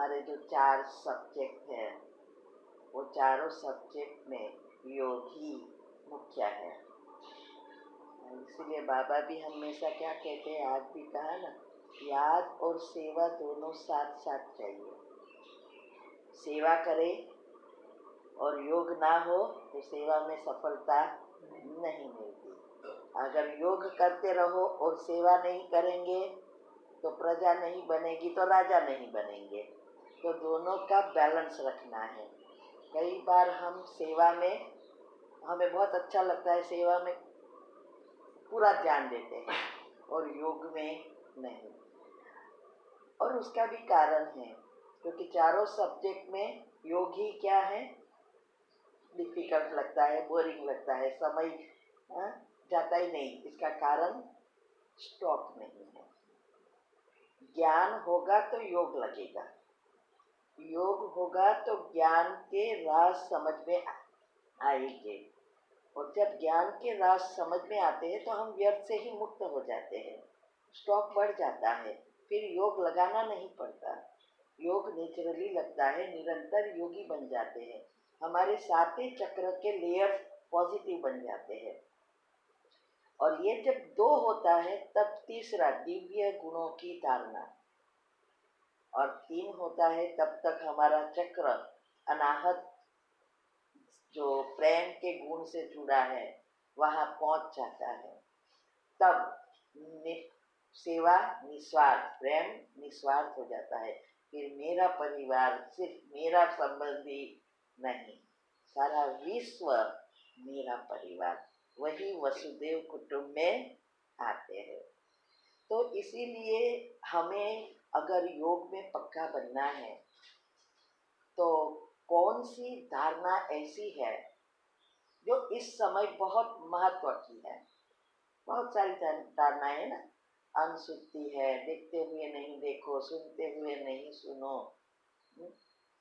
हमारे जो 4 सब्जेक्ट हैं वो चारों सब्जेक्ट में योग ही मुख्य है। इसलिए बाबा भी हमेशा क्या कहते हैं, आज भी कहा ना, याद और सेवा दोनों साथ साथ चाहिए। सेवा करें और योग ना हो तो सेवा में सफलता नहीं मिलती। अगर योग करते रहो और सेवा नहीं करेंगे तो प्रजा नहीं बनेगी तो राजा नहीं बनेंगे। तो दोनों का बैलेंस रखना है। कई बार हम सेवा में, हमें बहुत अच्छा लगता है, सेवा में पूरा ध्यान देते हैं और योग में नहीं। और उसका भी कारण है, क्योंकि चारों सब्जेक्ट में योग ही क्या है, डिफिकल्ट लगता है, बोरिंग लगता है, समय जाता ही नहीं। इसका कारण स्टॉक नहीं है। ज्ञान होगा तो योग लगेगा, योग होगा तो ज्ञान के राज समझ में आएंगे, और जब ज्ञान के राज समझ में आते हैं तो हम व्यर्थ से ही मुक्त हो जाते हैं। स्टॉक बढ़ जाता है, फिर योग लगाना नहीं पड़ता, योग नेचुरली लगता है, निरंतर योगी बन जाते हैं। हमारे सातवें चक्र के लेयर्स पॉजिटिव बन जाते हैं। और ये जब 2 होता है तब तीसरा दिव्य गुणों की धारणा, और 3 होता है तब तक हमारा चक्र अनाहत जो प्रेम के गुण से जुड़ा है वहाँ पहुँच जाता है। तब सेवा निस्वार्थ, प्रेम निस्वार्थ हो जाता है। फिर मेरा परिवार सिर्फ मेरा संबंधी नहीं, सारा विश्व मेरा परिवार, वही वसुदेव कुटुंब में आते हैं। तो इसीलिए हमें अगर योग में पक्का बनना है तो कौन सी धारणा ऐसी है जो इस समय बहुत महत्व की है। बहुत सारी धारणाएं है ना, अनसुद्धि है, देखते हुए नहीं देखो, सुनते हुए नहीं सुनो,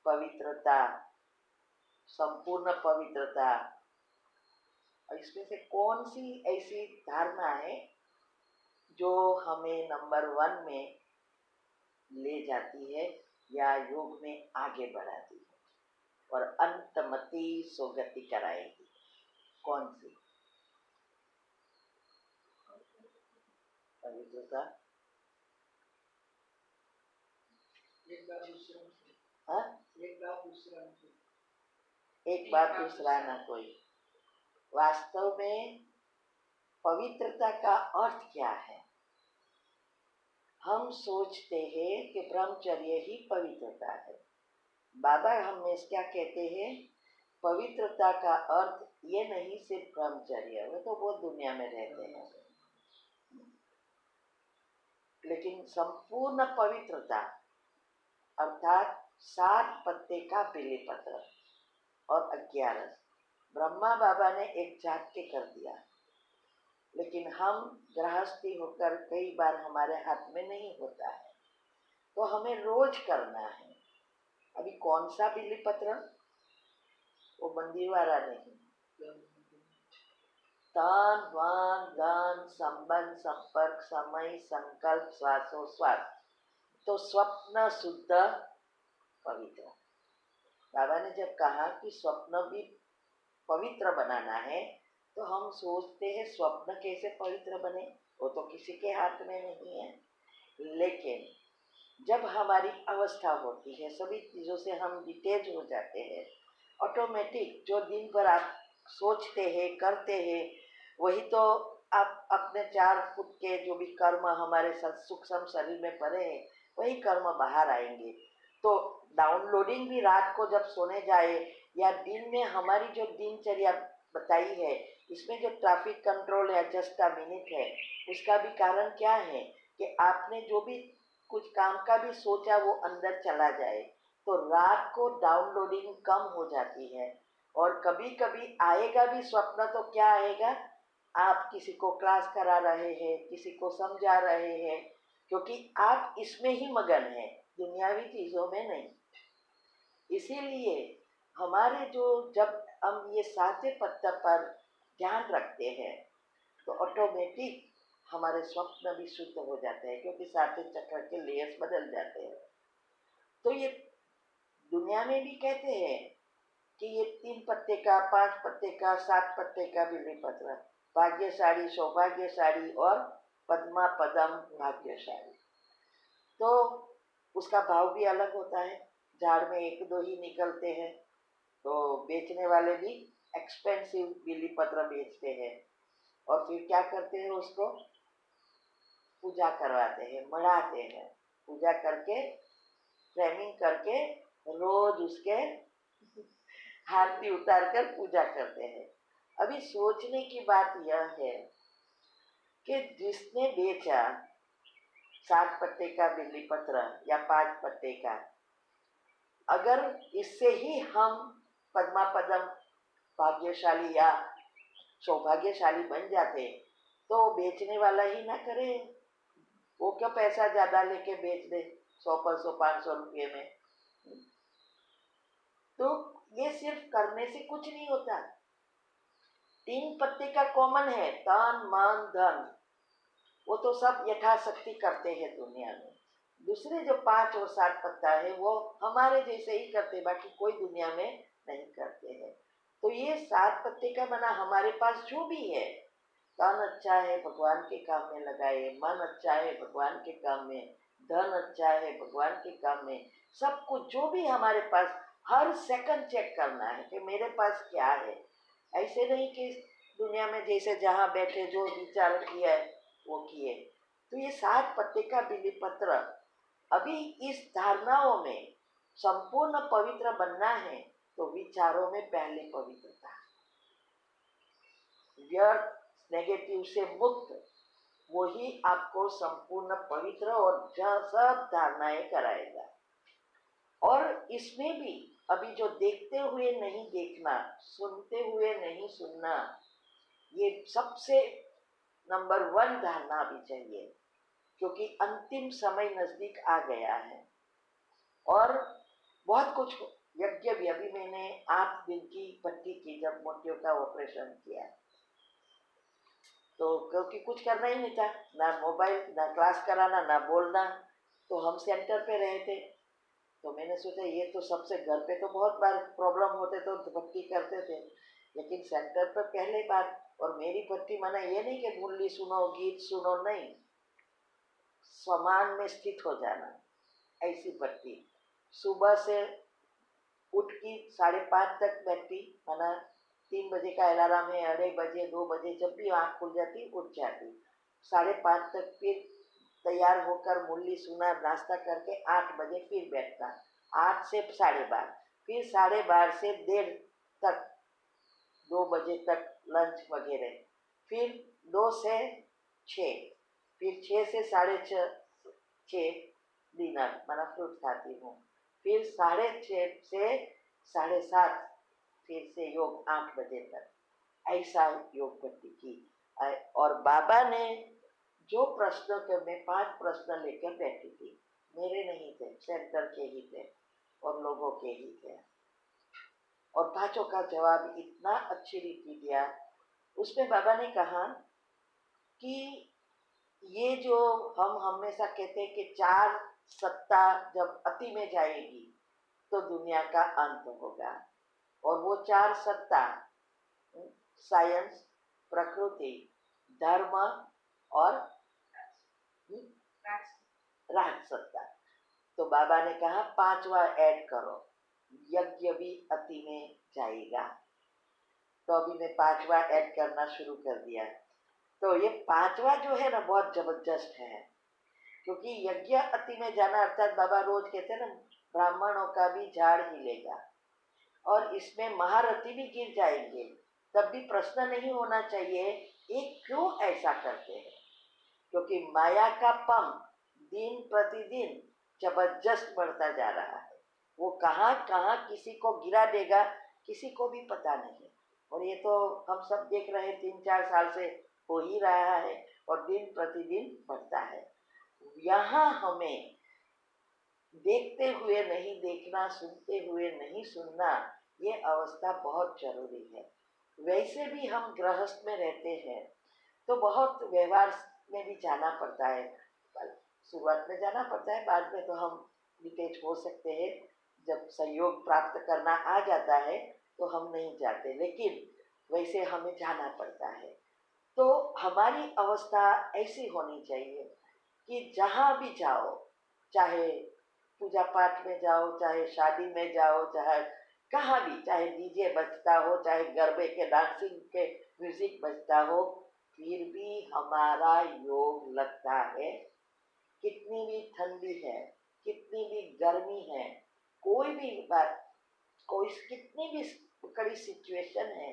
पवित्रता, संपूर्ण पवित्रता। और इसमें से कौन सी ऐसी धारणा है जो हमें नंबर 1 में ले जाती है या योग में आगे बढ़ाती है और अंतमति सोगति कराएगी? कौन सी? पवित्रता। एक बात दूसरा ना कोई। वास्तव में पवित्रता का अर्थ क्या है? हम सोचते हैं कि ब्रह्मचर्य ही पवित्रता है। बाबा हमेशा क्या कहते हैं, पवित्रता का अर्थ ये नहीं सिर्फ ब्रह्मचर्य, वो तो बहुत दुनिया में रहते हैं, लेकिन संपूर्ण पवित्रता अर्थात 7 पत्ते का बेलीपत्र और 11। ब्रह्मा बाबा ने एक जाग के कर दिया, लेकिन हम गृहस्थी होकर कई बार हमारे हाथ में नहीं होता है, तो हमें रोज करना है। अभी कौन सा बेलीपत्र? वो मंदिर वाला नहीं, तन मन धन संबंध संपर्क समय संकल्प श्वासोश्वास, तो स्वप्न शुद्ध पवित्र। बाबा ने जब कहा कि स्वप्न भी पवित्र बनाना है तो हम सोचते हैं स्वप्न कैसे पवित्र बने, वो तो किसी के हाथ में नहीं है। लेकिन जब हमारी अवस्था होती है, सभी चीज़ों से हम डिटेच हो जाते हैं, ऑटोमेटिक जो दिन भर आप सोचते हैं करते हैं वही तो आप अपने 4 फुट के जो भी कर्म हमारे सूक्ष्म शरीर में पड़े हैं वही कर्म बाहर आएंगे। तो डाउनलोडिंग भी रात को जब सोने जाए या दिन में हमारी जो दिनचर्या बताई है, इसमें जो ट्रैफिक कंट्रोल या जस्ट अ मिनट है, उसका भी कारण क्या है कि आपने जो भी कुछ काम का भी सोचा वो अंदर चला जाए, तो रात को डाउनलोडिंग कम हो जाती है। और कभी कभी आएगा भी स्वप्न, तो क्या आएगा, आप किसी को क्लास करा रहे हैं, किसी को समझा रहे हैं, क्योंकि आप इसमें ही मगन हैं, दुनियावी चीज़ों में नहीं। इसीलिए हमारे जो जब हम ये 7 पत्ते पर ध्यान रखते हैं तो ऑटोमेटिक हमारे स्वप्न भी शुद्ध हो जाते हैं, क्योंकि 7 चक्र के लेयर्स बदल जाते हैं। तो ये दुनिया में भी कहते हैं कि ये 3 पत्ते का, 5 पत्ते का, 7 पत्ते का बिल्ली पत्र, भाग्यशाली, सौभाग्यशाली और पद्मा पदम भाग्यशाली। तो उसका भाव भी अलग होता है। झाड़ में 1-2 ही निकलते हैं, तो बेचने वाले भी एक्सपेंसिव बिल्ली पत्र बेचते हैं और फिर क्या करते हैं, उसको पूजा करवाते हैं, मढ़ाते हैं, पूजा करके फ्रेमिंग करके रोज उसके आरती उतार कर पूजा करते हैं। अभी सोचने की बात यह है कि जिसने बेचा 7 पत्ते का बिल्ली पत्र या 5 पत्ते का, अगर इससे ही हम पद्मा पदम भाग्यशाली या सौभाग्यशाली बन जाते तो बेचने वाला ही ना करे, वो क्यों पैसा ज्यादा लेके बेच दे 100-500 रुपये में। तो ये सिर्फ करने से कुछ नहीं होता। 3 पत्ते का कॉमन है, तन मन धन, वो तो सब यथाशक्ति करते हैं दुनिया में। दूसरे जो 5 और 7 पत्ता है वो हमारे जैसे ही करते, बाकी कोई दुनिया में नहीं करते हैं। तो ये 7 पत्ते का बना हमारे पास जो भी है, तन अच्छा है भगवान के काम में लगाए, मन अच्छा है भगवान के काम में, धन अच्छा है भगवान के काम में, सब कुछ जो भी हमारे पास हर सेकंड चेक करना है कि मेरे पास क्या है। ऐसे नहीं कि दुनिया में जैसे जहाँ बैठे जो विचार किया है वो किए। तो ये 7 पत्ते का बिल्ली पत्र, अभी इस धारणाओं में संपूर्ण पवित्र बनना है तो विचारों में पहले पवित्रता, व्यर्थ नेगेटिव से मुक्त, वही आपको संपूर्ण पवित्र और सब धारणाएं कराएगा। और इसमें भी अभी जो देखते हुए नहीं देखना, सुनते हुए नहीं सुनना, ये सबसे नंबर 1 धारणा भी चाहिए, क्योंकि अंतिम समय नजदीक आ गया है और बहुत कुछ यज्ञ भी। अभी मैंने 8 दिन की भट्टी की, जब मोतियों का ऑपरेशन किया, तो क्योंकि कुछ करना ही नहीं था, ना मोबाइल, ना क्लास कराना, ना बोलना, तो हम सेंटर पे रहे थे। तो मैंने सोचा ये तो सबसे, घर पे तो बहुत बार प्रॉब्लम होते तो भक्ति करते थे, लेकिन सेंटर पर पहले बार। और मेरी भक्ति माना ये नहीं कि मुरली सुनो, गीत सुनो, नहीं, समान में स्थित हो जाना, ऐसी भक्ति। सुबह से उठ की 5:30 तक बैठती, माना 3 बजे का अलार्म है, 2:30 बजे, 2 बजे जब भी आँख खुल जाती उठ जाती, 5:30 तक फिर तैयार होकर मुरली सुना, नाश्ता करके 8 बजे फिर बैठता, 8 से 12:30, फिर 12:30 से 1:30 तक, 2 बजे तक लंच वगैरह, फिर 2 से 6, फिर 6 से 6:30 डिनर, माना फ्रूट खाती हूँ, फिर 6:30 से 7:30 फिर से योग 8 बजे तक, ऐसा योग भक्ति की। और बाबा ने जो प्रश्न के, मैं 5 प्रश्न लेकर बैठी थी, मेरे नहीं थे, सेंटर के ही थे और लोगों के ही थे, और 5 का जवाब इतना अच्छी रीति दिया। उसमें बाबा ने कहा कि ये जो हम हमेशा कहते हैं कि 4 सत्ता जब अति में जाएगी तो दुनिया का अंत होगा, और वो 4 सत्ता साइंस, प्रकृति, धर्म और राज सत्ता। तो बाबा ने कहा 5वां ऐड करो, यज्ञ भी अति में जाएगा। तो अभी मैं 5वां ऐड करना शुरू कर दिया। तो ये 5वां जो है ना बहुत जबरदस्त है, क्योंकि यज्ञ अति में जाना अर्थात बाबा रोज कहते हैं ना, ब्राह्मणों का भी झाड़ हिलेगा, और इसमें महारथी भी गिर जाएंगे, तब भी प्रश्न नहीं होना चाहिए ये क्यों ऐसा करते हैं, क्योंकि माया का पंख दिन प्रतिदिन जबरदस्त बढ़ता जा रहा है। वो कहाँ कहाँ किसी को गिरा देगा किसी को भी पता नहीं, और ये तो हम सब देख रहे हैं, 3-4 साल से हो ही रहा है और दिन प्रतिदिन बढ़ता है। यहाँ हमें देखते हुए नहीं देखना, सुनते हुए नहीं सुनना, ये अवस्था बहुत जरूरी है। वैसे भी हम गृहस्थ में रहते हैं तो बहुत व्यवहार में भी जाना पड़ता है, शुरुआत में जाना पड़ता है, बाद में तो हम डिटेच हो सकते हैं, जब संयोग प्राप्त करना आ जाता है तो हम नहीं जाते, लेकिन वैसे हमें जाना पड़ता है। तो हमारी अवस्था ऐसी होनी चाहिए कि जहाँ भी जाओ, चाहे पूजा पाठ में जाओ, चाहे शादी में जाओ, चाहे कहाँ भी, चाहे डीजे बजता हो, चाहे गरबे के डांसिंग के म्यूजिक बजता हो, फिर भी हमारा योग लगता है। कितनी भी ठंडी है, कितनी भी गर्मी है, कोई भी बात, कोई कितनी भी कड़ी सिचुएशन है,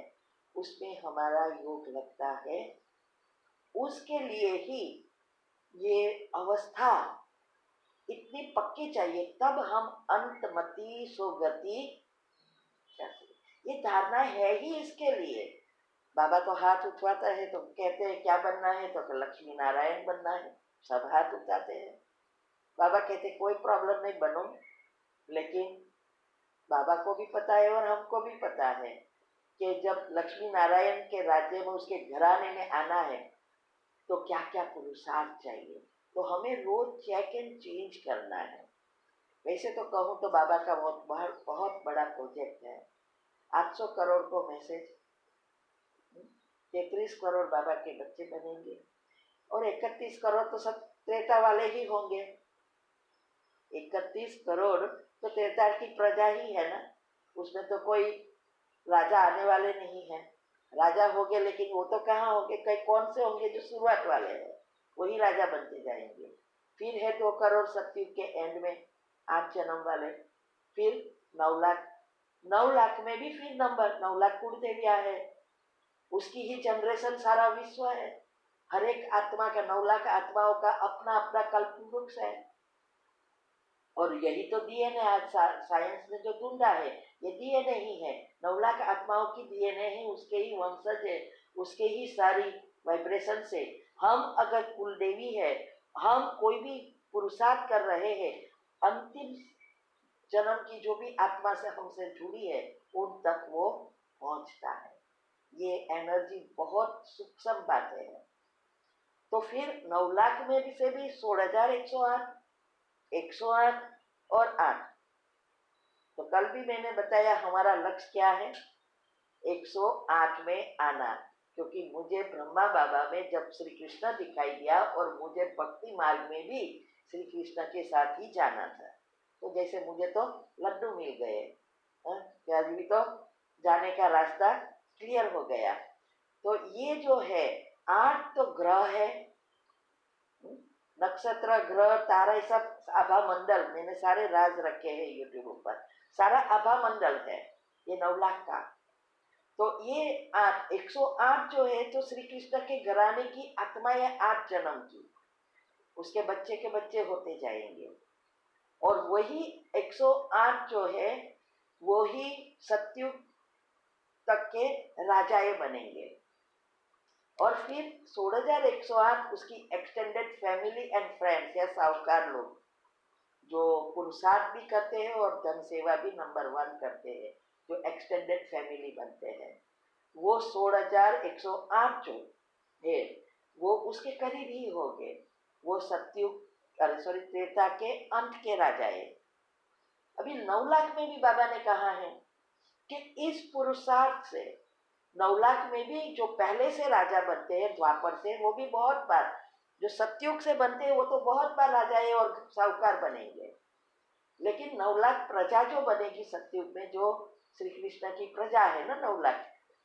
उसमें हमारा योग लगता है। उसके लिए ही ये अवस्था इतनी पक्की चाहिए, तब हम अंतमति सुगति, ये धारणा है ही इसके लिए। बाबा तो हाथ उठवाता है तो कहते हैं क्या बनना है, तो लक्ष्मी नारायण बनना है, सब हाथ उठाते हैं। बाबा कहते कोई प्रॉब्लम नहीं, बनो। लेकिन बाबा को भी पता है और हमको भी पता है कि जब लक्ष्मी नारायण के राज्य में, उसके घराने में आना है तो क्या क्या पुरुषार्थ चाहिए। तो हमें रोज चेक एंड चेंज करना है। वैसे तो कहूँ तो बाबा का बहुत बड़ा प्रोजेक्ट है। 800 करोड़ को मैसेज, 33 करोड़ बाबा के बच्चे बनेंगे और 31 करोड़ तो सब त्रेता वाले ही होंगे। 31 करोड़ तो त्रेता की प्रजा ही है ना, उसमें तो कोई राजा आने वाले नहीं है। राजा होंगे लेकिन वो तो कहाँ होंगे, कई कौन से होंगे जो शुरुआत वाले हैं, वही राजा बनते जाएंगे। फिर है 2 करोड़ सतयुग के एंड में 8 जन्म वाले, फिर 9 लाख, 9 लाख में भी फिर नंबर 9 लाख कुलदेविया है, उसकी ही जनरेशन सारा विश्व है। हर एक आत्मा का, 9 लाख आत्माओं का अपना अपना कल्पवृक्ष है। और यही तो डीएनए आज साइंस ने जो ढूंढा है, ये डीएनए ही है। 9 लाख आत्माओं की डीएनए है, उसके ही वंशज है, उसके ही सारी वाइब्रेशन से हम अगर कुलदेवी है, हम कोई भी पुरुषार्थ कर रहे हैं, अंतिम जन्म की जो भी आत्मा से हमसे जुड़ी है उन तक वो पहुंचता है। ये एनर्जी बहुत सूक्ष्म बातें है। तो फिर 9 लाख में भी से भी 16,108, 108 और 8। तो कल भी मैंने बताया हमारा लक्ष्य क्या है, 108 में आना। क्योंकि मुझे ब्रह्मा बाबा में जब श्री कृष्ण दिखाई दिया और मुझे भक्ति मार्ग में भी श्री कृष्ण के साथ ही जाना था, तो जैसे मुझे तो लड्डू मिल गए, आज भी तो जाने का रास्ता क्लियर हो गया। तो ये जो है 8 तो ग्रह है, नक्षत्र ग्रह तारा, सब आभा मंडल, मैंने सारे राज रखे हैं यूट्यूब पर, सारा आभा मंडल है ये 9 लाख का। तो ये 108 जो है तो श्री कृष्ण के घराने की आत्मा है, 8 जन्म की, उसके बच्चे के बच्चे होते जाएंगे। और वही 108 जो है वो ही सतयुग तक के राजाए बनेंगे। और फिर 16,108 उसकी एक्सटेंडेड फैमिली एंड फ्रेंड्स या साहूकार लोग जो पुरुषार्थ भी करते हैं और धन सेवा भी नंबर 1 करते हैं, जो एक्सटेंडेड फैमिली बनते हैं, वो 16,108 जो है वो उसके करीब ही होंगे। वो सतयुग त्रेता के अंत के राजाए। अभी 9 लाख में भी बाबा ने कहा है कि इस पुरुषार्थ से 9 लाख में भी जो पहले से राजा बनते हैं द्वापर से, वो भी बहुत बार, जो सतयुग से बनते हैं वो तो बहुत बार राजाए और साहूकार बनेंगे। लेकिन 9 लाख प्रजा जो बनेगी सतयुग में, जो श्री कृष्ण की प्रजा है ना 9 लाख,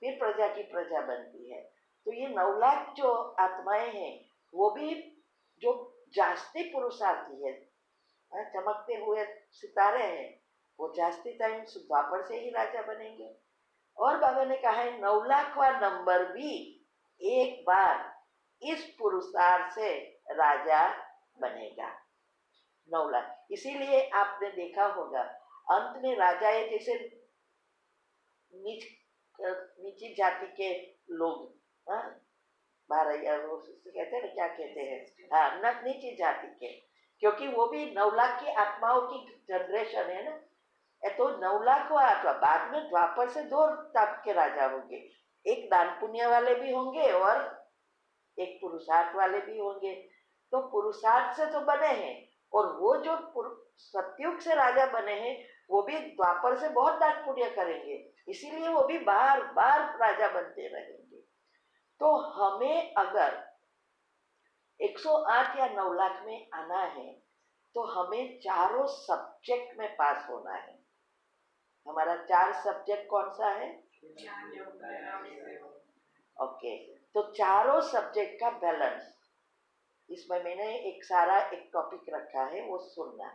फिर प्रजा की प्रजा बनती है। तो ये 9 लाख जो आत्माएं हैं वो भी जो जास्ती पुरुषार्थी है, चमकते हुए सितारे हैं, वो जास्ती टाइम द्वापर से ही राजा बनेंगे। और बाबा ने कहा है 9 लाखवा नंबर भी एक बार इस पुरुषार्थ से राजा बनेगा। 9 लाख, इसीलिए आपने देखा होगा अंत में राजाए जैसे नीची जाति के लोग, कहते हैं क्या कहते हैं, हाँ, नीची जाति के, क्योंकि वो भी 9 लाख की आत्माओं की जनरेशन है ना। तो 9 लाख हुआ, बाद में द्वापर से 2 टाइप के राजा होंगे, एक दान पुण्य वाले भी होंगे और एक पुरुषार्थ वाले भी होंगे। तो पुरुषार्थ से तो बने हैं, और वो जो सतयुग से राजा बने हैं वो भी द्वापर से बहुत दान पुण्य करेंगे, इसीलिए वो भी बार बार राजा बनते रहेंगे। तो हमें अगर 108 या 9 लाख में आना है तो हमें चारों सब्जेक्ट में पास होना है। हमारा 4 सब्जेक्ट कौन सा है? ओके, तो चारों सब्जेक्ट का बैलेंस, इसमें मैंने एक टॉपिक रखा है, वो सुनना।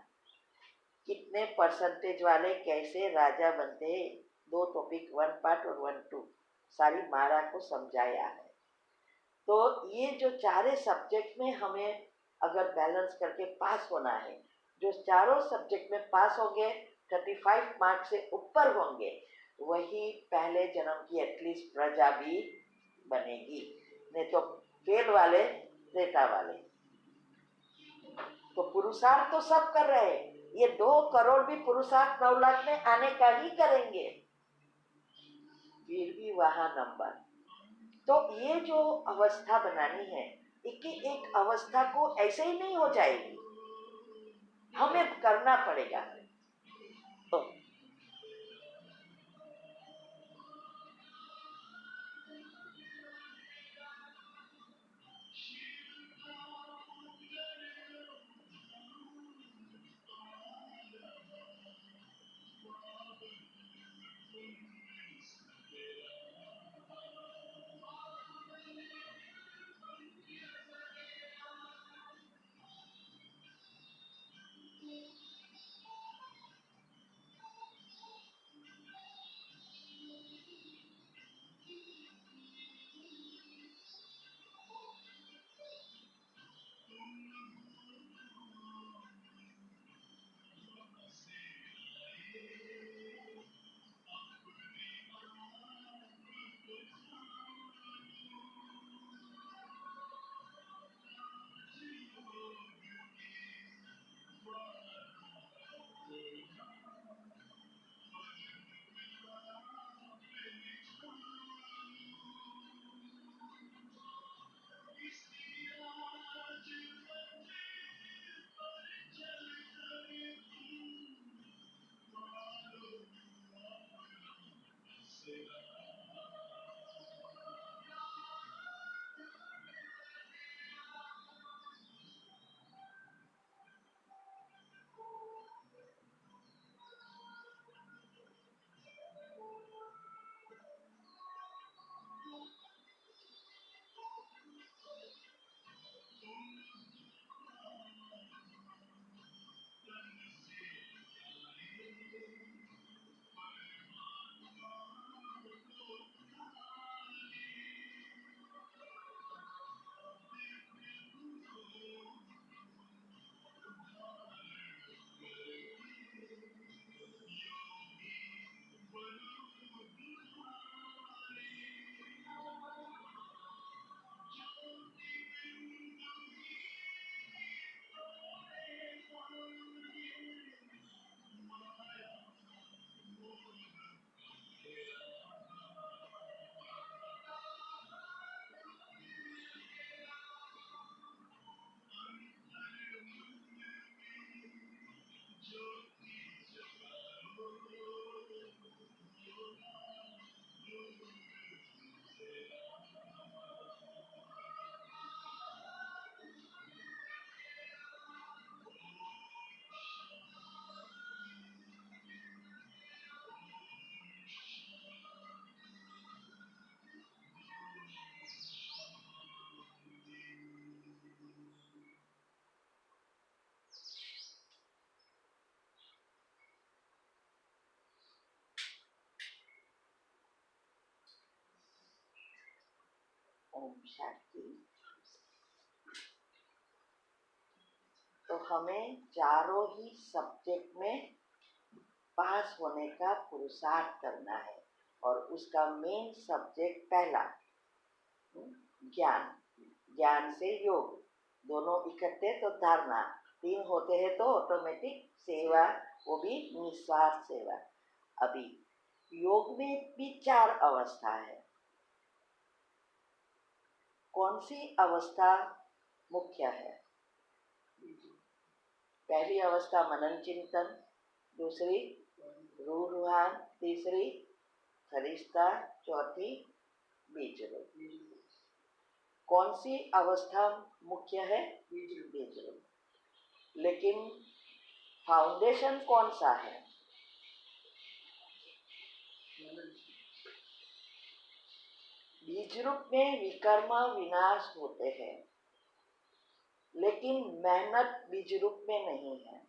कितने परसेंटेज वाले कैसे राजा बनते हैं, 2 टॉपिक, 1 पार्ट और 1 2 सारी मारा को समझाया है। तो ये जो चारे सब्जेक्ट में हमें अगर बैलेंस करके पास होना है, जो चारों सब्जेक्ट में पास होंगे 35 मार्क से ऊपर होंगे, वही पहले जन्म की एटलीस्ट प्रजा भी बनेगी, नहीं तो फेल वाले त्रेता वाले। तो पुरुषार्थ तो सब कर रहे हैं, ये 2 करोड़ भी पुरुषार्थ 9 लाख में आने का ही करेंगे, फिर भी वहां नंबर। तो ये जो अवस्था बनानी है, एक अवस्था को ऐसे ही नहीं हो जाएगी, हमें करना पड़ेगा। तो ओम शांति। तो हमें चारों ही सब्जेक्ट में पास होने का पुरुषार्थ करना है, और उसका मेन सब्जेक्ट पहला ज्ञान, ज्ञान से योग, दोनों इकट्ठे तो धारणा, 3 होते हैं तो ऑटोमेटिक सेवा, वो भी निस्वार्थ सेवा। अभी योग में भी 4 अवस्था है। कौन सी अवस्था मुख्य है? पहली अवस्था मनन चिंतन, दूसरी रूह रूहान, तीसरी फरिश्ता, चौथी बीज रूप। कौन सी अवस्था मुख्य है? बीज रूप। लेकिन फाउंडेशन कौन सा है? बीज रूप में विकर्म विनाश होते हैं, लेकिन मेहनत बीज रूप में नहीं है।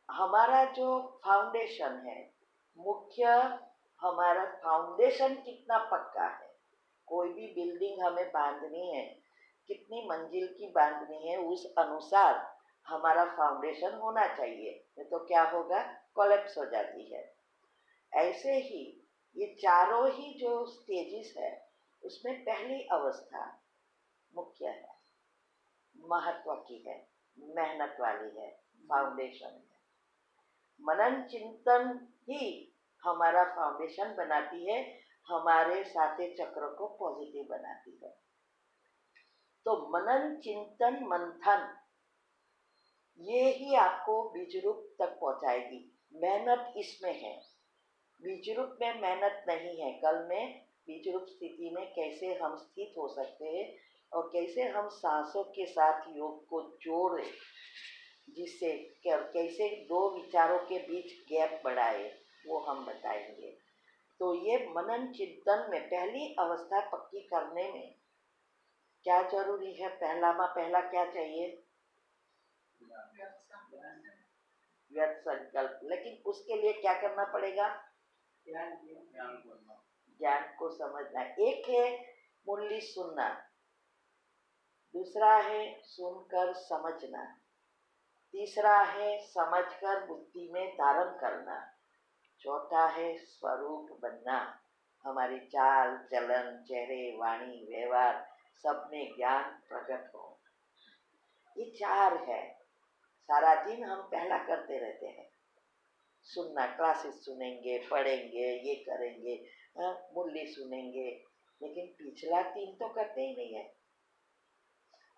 हमारा जो फाउंडेशन है मुख्य, हमारा फाउंडेशन कितना पक्का है। कोई भी बिल्डिंग हमें बांधनी है, कितनी मंजिल की बांधनी है, उस अनुसार हमारा फाउंडेशन होना चाहिए, नहीं तो क्या होगा, कोलैप्स हो जाती है। ऐसे ही ये चारों ही जो स्टेजेस है, उसमें पहली अवस्था मुख्य है, महत्व की है, मेहनत वाली है, फाउंडेशन है। मनन चिंतन ही हमारा फाउंडेशन बनाती है, हमारे साते चक्र को पॉजिटिव बनाती है। तो मनन चिंतन मंथन ये ही आपको बीज रूप तक पहुंचाएगी। मेहनत इसमें है, बीज रूप में मेहनत नहीं है। कल में बीज रूप स्थिति में कैसे हम स्थित हो सकते हैं और कैसे हम सांसों के साथ योग को जोड़े, जिससे कैसे दो विचारों के बीच गैप बढ़ाए, वो हम बताएंगे। तो ये मनन चिंतन में पहली अवस्था पक्की करने में क्या जरूरी है? पहला क्या चाहिए? व्यर्थ संकल्प। लेकिन उसके लिए क्या करना पड़ेगा? ज्ञान को समझना। एक है मुरली सुनना, दूसरा है सुनकर समझना, तीसरा है समझकर बुद्धि में धारण करना, चौथा है स्वरूप बनना। हमारी चाल चलन, चेहरे, वाणी, व्यवहार सब में ज्ञान प्रकट हो। ये चार है। सारा दिन हम पहला करते रहते हैं, सुनना, क्लासेस सुनेंगे, पढ़ेंगे, ये करेंगे, मुरली सुनेंगे, लेकिन पिछला तीन तो करते ही नहीं है।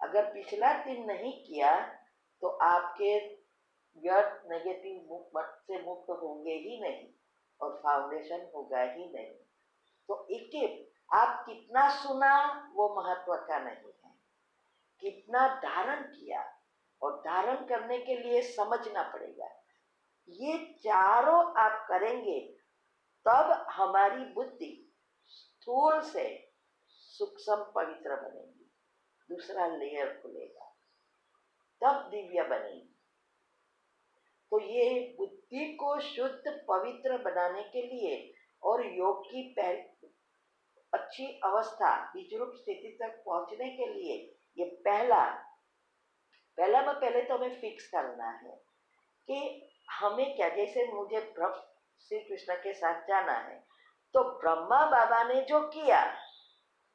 अगर पिछला तीन नहीं किया तो आपके व्यर्थ नेगेटिव से मुक्त होंगे ही नहीं और फाउंडेशन होगा ही नहीं। तो एक आप कितना सुना वो महत्व का नहीं है, कितना धारण किया, और धारण करने के लिए समझना पड़ेगा। ये चारों आप करेंगे तब हमारी बुद्धि स्थूल से सूक्ष्म पवित्र बनेगी, दूसरा लेयर खुलेगा, तब दिव्य बनेगी। तो ये बुद्धि को शुद्ध पवित्र बनाने के लिए और योग की अच्छी अवस्था बीज रूप स्थिति तक पहुंचने के लिए ये पहले तो हमें फिक्स करना है कि हमें क्या, जैसे मुझे श्री कृष्ण के साथ जाना है, तो ब्रह्मा बाबा ने जो किया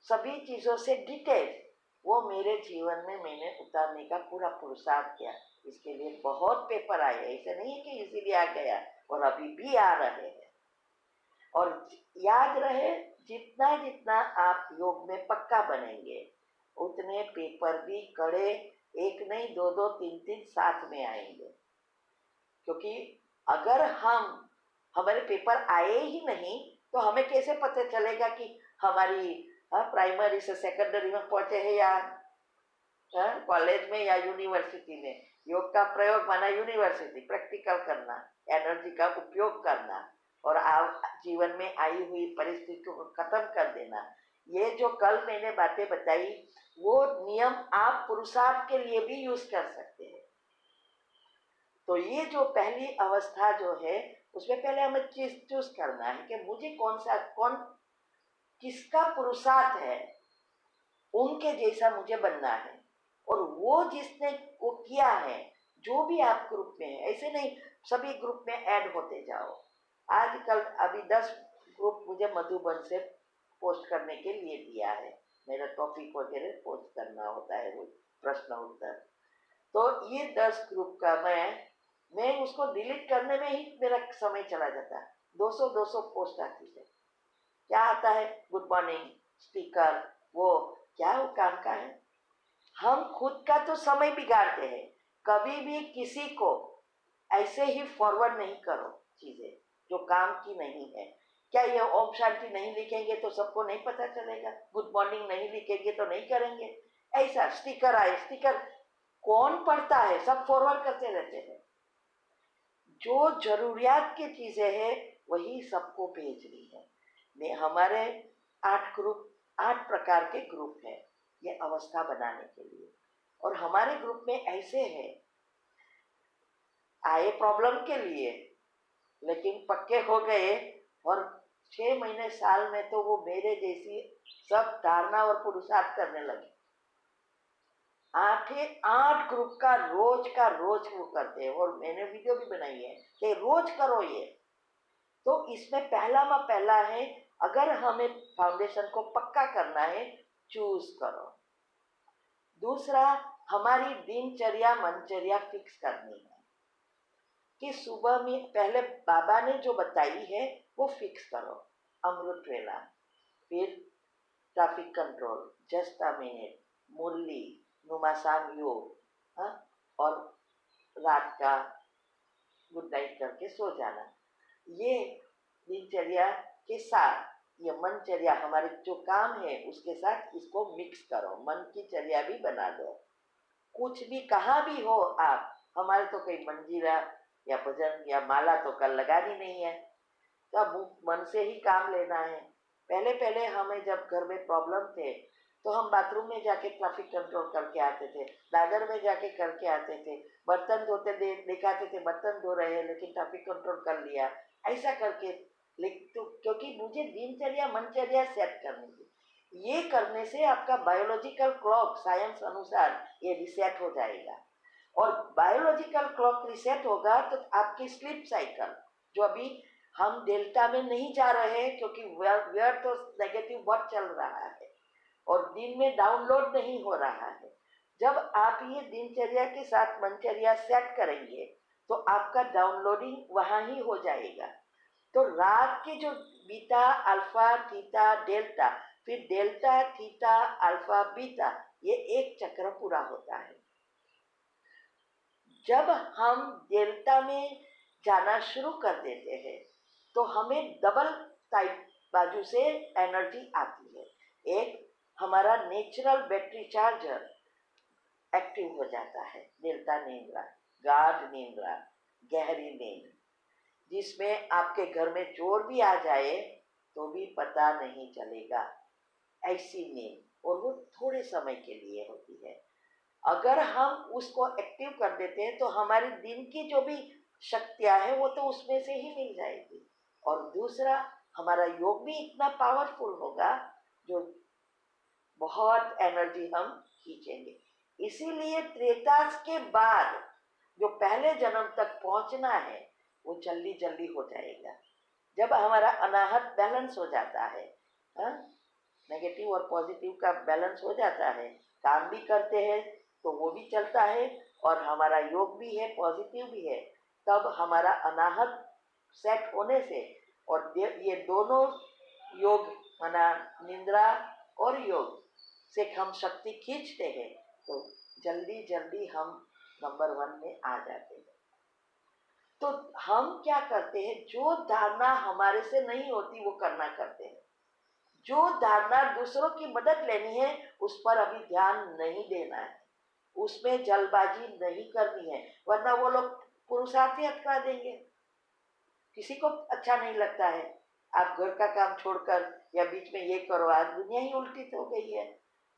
सभी चीजों से डिटेल, वो मेरे जीवन में मैंने उतारने का पूरा पुरुषार्थ किया। इसके लिए बहुत पेपर आए, ऐसे नहीं है कि इजीली आ गया, और अभी भी आ रहे हैं। और याद रहे, जितना जितना आप योग में पक्का बनेंगे उतने पेपर भी कड़े, एक नहीं दो दो तीन तीन साथ में आएंगे। क्योंकि अगर हमारे पेपर आए ही नहीं तो हमें कैसे पता चलेगा कि हमारी प्राइमरी से सेकेंडरी में पहुंचे हैं या कॉलेज में या यूनिवर्सिटी में। योग का प्रयोग माना यूनिवर्सिटी, प्रैक्टिकल करना, एनर्जी का उपयोग करना और आप जीवन में आई हुई परिस्थितियों को खत्म कर देना। ये जो कल मैंने बातें बताई वो नियम आप पुरुषार्थ के लिए भी यूज कर सकते हैं। तो ये जो पहली अवस्था जो है उसमें पहले हमें चूज करना है कि मुझे किसका पुरुषार्थ है, उनके जैसा मुझे बनना है। और वो जिसने वो किया है, जो भी आप ग्रुप में है, ऐसे नहीं सभी ग्रुप में ऐड होते जाओ। आजकल अभी 10 ग्रुप मुझे मधुबन से पोस्ट करने के लिए दिया है, मेरा टॉपिक वगैरह पोस्ट करना होता है, रोज प्रश्न उत्तर। तो ये 10 ग्रुप का मैं उसको डिलीट करने में ही मेरा समय चला जाता है। 200 पोस्ट आती है, क्या आता है, गुड मॉर्निंग स्पीकर, वो क्या वो काम का है। हम खुद का तो समय बिगाड़ते हैं। कभी भी किसी को ऐसे ही फॉरवर्ड नहीं करो, चीजें जो काम की नहीं है। क्या ये ओम शांति नहीं लिखेंगे तो सबको नहीं पता चलेगा? गुड मॉर्निंग नहीं लिखेंगे तो नहीं करेंगे? ऐसा स्टिकर आए, स्टिकर कौन पढ़ता है? सब फॉरवर्ड करते रहते हैं। जो जरूरियात की चीजें हैं वही सबको भेजनी है। हमारे 8 प्रकार के ग्रुप है ये अवस्था बनाने के लिए, और हमारे ग्रुप में ऐसे हैं आए प्रॉब्लम के लिए लेकिन पक्के हो गए, और 6 महीने साल में तो वो मेरे जैसी सब धारणा और पुरुषार्थ करने लगे। 8 ग्रुप का रोज वो करते हैं, और मैंने वीडियो भी बनाई है कि रोज करो ये। तो इसमें पहला है, अगर हमें फाउंडेशन को पक्का करना है, चूज करो। दूसरा, हमारी दिनचर्या मनचर्या फिक्स करनी है कि सुबह में पहले बाबा ने जो बताई है वो फिक्स करो। अमृत वेला, फिर traffic control, just a minute, Murli, नुमासांग योग, और रात का गुड नाइट करके सो जाना। ये दिनचर्या के साथ ये मनचर्या हमारे जो काम है उसके साथ इसको मिक्स करो, मन की चर्या भी बना दो। कुछ भी कहाँ भी हो आप, हमारे तो कोई मंजीरा या भजन या माला तो कल लगानी नहीं है, तो अब मन से ही काम लेना है। पहले हमें जब घर में प्रॉब्लम थे तो हम बाथरूम में जाके ट्रैफिक कंट्रोल करके आते थे, दादर में जाके करके आते थे, बर्तन धोते दिखाते थे बर्तन धो रहे हैं लेकिन ट्रैफिक कंट्रोल कर लिया, ऐसा करके। तो क्योंकि मुझे दिनचर्या मनचर्या सेट करनी थी। ये करने से आपका बायोलॉजिकल क्लॉक साइंस अनुसार ये रिसेट हो जाएगा, और बायोलॉजिकल क्लॉक रिसेट होगा तो आपकी स्लीप साइकिल, जो अभी हम डेल्टा में नहीं जा रहे हैं क्योंकि व्यर्थ तो नेगेटिव बहुत चल रहा है और दिन में डाउनलोड नहीं हो रहा है। जब आप ये दिनचर्या के साथ मनचर्या सेट करेंगे तो आपका डाउनलोडिंग वहाँ ही हो जाएगा। तो रात के जो बीटा अल्फा थीटा डेल्टा, फिर डेल्टा थीटा अल्फा बीटा, ये एक चक्र पूरा होता है। जब हम डेल्टा में जाना शुरू कर देते हैं तो हमें डबल टाइप बाजू से एनर्जी आती है। एक, हमारा नेचुरल बैटरी चार्जर एक्टिव हो जाता है, डेल्टा नींद्रा, गाढ़ नींद्रा, गहरी नींद, जिसमें आपके घर में चोर भी आ जाए तो भी पता नहीं चलेगा, ऐसी नींद, और वो थोड़े समय के लिए होती है। अगर हम उसको एक्टिव कर देते हैं तो हमारी दिन की जो भी शक्तियाँ हैं वो तो उसमें से ही मिल जाएगी। और दूसरा, हमारा योग भी इतना पावरफुल होगा जो बहुत एनर्जी हम खींचेंगे। इसीलिए त्रेता के बाद जो पहले जन्म तक पहुंचना है वो जल्दी जल्दी हो जाएगा। जब हमारा अनाहत बैलेंस हो जाता है, नेगेटिव और पॉजिटिव का बैलेंस हो जाता है, काम भी करते हैं तो वो भी चलता है और हमारा योग भी है, पॉजिटिव भी है, तब हमारा अनाहत सेट होने से, और ये दोनों योग माना निंद्रा और योग से हम शक्ति खींचते हैं तो जल्दी जल्दी हम नंबर 1 में आ जाते हैं। तो हम क्या करते हैं, जो धारणा हमारे से नहीं होती वो करना करते हैं। जो धारणा दूसरों की मदद लेनी है उस पर अभी ध्यान नहीं देना है, उसमें जल्दबाजी नहीं करनी है, वरना वो लोग पुरुषार्थी अटका देंगे। किसी को अच्छा नहीं लगता है आप घर का काम छोड़कर या बीच में ये करो, आज दुनिया ही उल्टी हो गई है।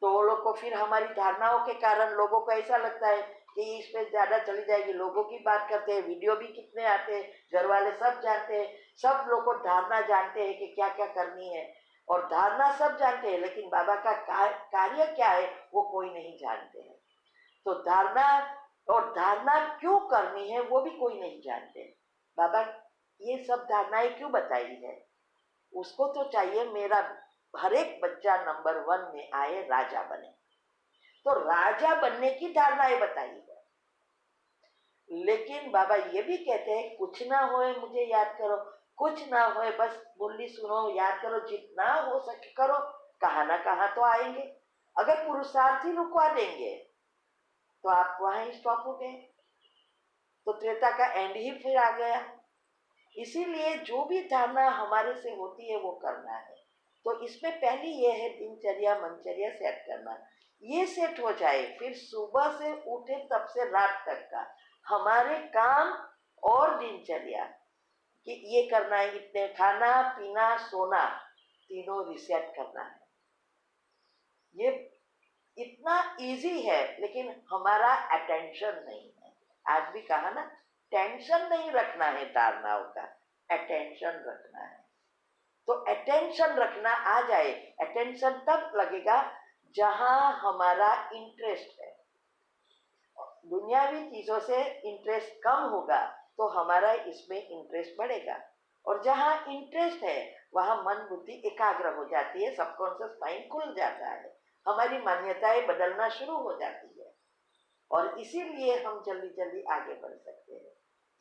तो वो लोग को फिर हमारी धारणाओं के कारण लोगों को ऐसा लगता है कि इस पे ज़्यादा चली जाएगी, लोगों की बात करते हैं, वीडियो भी कितने आते हैं, घर वाले सब जानते हैं, सब लोग को धारणा जानते हैं कि क्या क्या करनी है, और धारणा सब जानते हैं लेकिन बाबा का कार्य क्या है वो कोई नहीं जानते हैं। तो धारणा और धारणा क्यों करनी है वो भी कोई नहीं जानते। बाबा ये सब धारणाएं क्यों बताई है, उसको तो चाहिए मेरा हर एक बच्चा नंबर 1 में आए, राजा बने। तो राजा बनने की धारणाएं बताई है। लेकिन बाबा ये भी कहते हैं कुछ ना होए मुझे याद करो, कुछ ना होए बस मुरली सुनो, याद करो, जितना हो सके करो, कहाँ ना कहाँ तो आएंगे। अगर पुरुषार्थी रुकवा देंगे तो आप वहां ही स्टॉप हो गए, तो त्रेता का एंड ही फिर आ गया। इसीलिए जो भी धारणा हमारे से होती है वो करना है। तो इसमें पहली ये है दिनचर्या मनचर्या सेट करना। ये सेट हो जाए, फिर सुबह से उठे तब से रात तक का हमारे काम और दिनचर्या कि ये करना है, इतने खाना पीना सोना तीनों रिसेट करना है। ये इतना इजी है, लेकिन हमारा अटेंशन नहीं है। आज भी कहा ना, टेंशन नहीं रखना है धारणाओं का, अटेंशन रखना है। तो अटेंशन रखना आ जाए, अटेंशन तब लगेगा जहां हमारा इंटरेस्ट है। दुनियावी चीजों से इंटरेस्ट कम होगा तो हमारा इसमें इंटरेस्ट बढ़ेगा, और जहां इंटरेस्ट है वहां मन बुद्धि एकाग्र हो जाती है, सबकॉन्शियस माइंड खुल जाता है, हमारी मान्यताएं बदलना शुरू हो जाती है, और इसीलिए हम जल्दी जल्दी आगे बढ़ सकते हैं।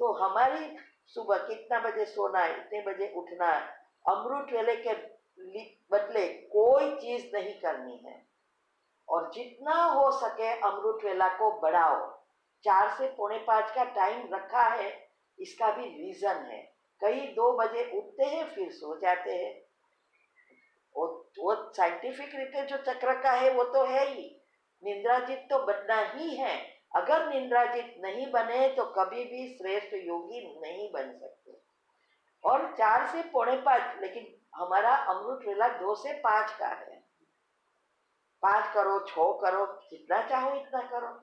तो हमारी सुबह कितना बजे सोना है, इतने बजे उठना है, अमृत वेले के बदले कोई चीज नहीं करनी है, और जितना हो सके अमृत वेला को बढ़ाओ। 4 से पौने 5 का टाइम रखा है, इसका भी रीजन है। कई 2 बजे उठते हैं फिर सो जाते हैं, वो साइंटिफिक रीते जो चक्र का है वो तो है ही, निंद्राजित तो बनना ही है। अगर निंद्राजित नहीं बने तो कभी भी श्रेष्ठ योगी नहीं बन सकते। और 4 से पौने 5, लेकिन हमारा अमृत वेला 2 से 5 का है। 5 करो 6 करो, जितना चाहो इतना करो,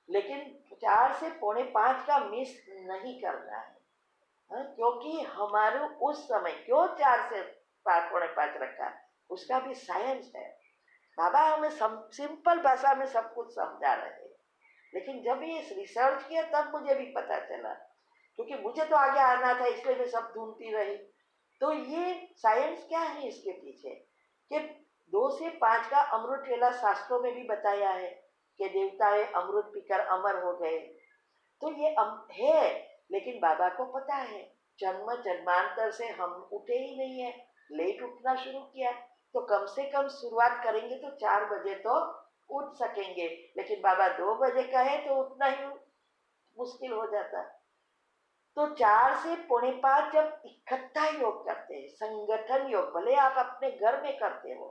लेकिन 4 से पौने 5 का मिस नहीं करना है। क्योंकि हमारे उस समय क्यों 4 से पौने 5 रखा, उसका भी साइंस है। बाबा हमें सिंपल भाषा में सब कुछ समझा रहे हैं, लेकिन जब ये रिसर्च किया तब मुझे भी पता चला, क्योंकि मुझे तो आगे आना था इसलिए मैं सब ढूंढती रही। तो ये साइंस क्या है इसके पीछे, कि 2 से 5 का अमृत वेला शास्त्रों में भी बताया है कि देवताएं अमृत पीकर अमर हो गए। तो ये है, लेकिन बाबा को पता है जन्म जन्मांतर से हम उठे ही नहीं है, लेट उठना शुरू किया, तो कम से कम शुरुआत करेंगे तो 4 बजे तो उठ सकेंगे, लेकिन बाबा 2 बजे कहे तो उठना ही मुश्किल हो जाता। तो 4 से पौने 5 जब इकट्ठा योग करते हैं, संगठन योग, भले आप अपने घर में करते हो,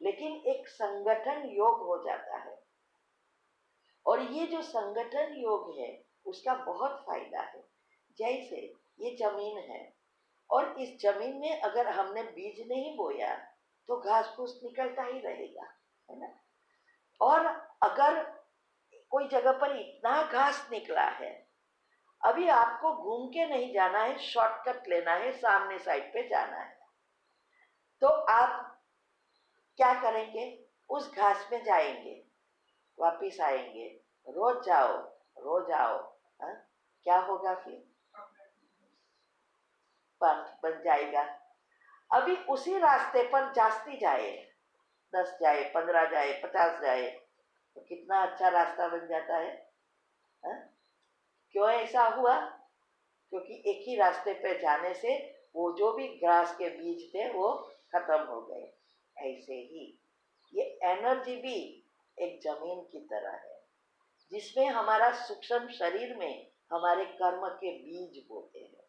लेकिन एक संगठन योग हो जाता है। और ये जो संगठन योग है उसका बहुत फायदा है। जैसे ये जमीन है, और इस जमीन में अगर हमने बीज नहीं बोया तो घास फूस निकलता ही रहेगा, है ना। और अगर कोई जगह पर इतना घास निकला है, अभी आपको घूम के नहीं जाना है, शॉर्टकट लेना है, सामने साइड पे जाना है, तो आप क्या करेंगे, उस घास में जाएंगे, वापिस आएंगे, रोज जाओ रोज आओ, हा? क्या होगा फिर, पंथ बन जाएगा। अभी उसी रास्ते पर जास्ती जाए, 10 जाए 15 जाए 50 जाए, तो कितना अच्छा रास्ता बन जाता है, हा? क्यों ऐसा हुआ, क्योंकि एक ही रास्ते पे जाने से वो जो भी ग्रास के बीज थे वो खत्म हो गए। ऐसे ही ये एनर्जी भी एक जमीन की तरह है, जिसमें हमारा सूक्ष्म शरीर में हमारे कर्म के बीज बोते हैं।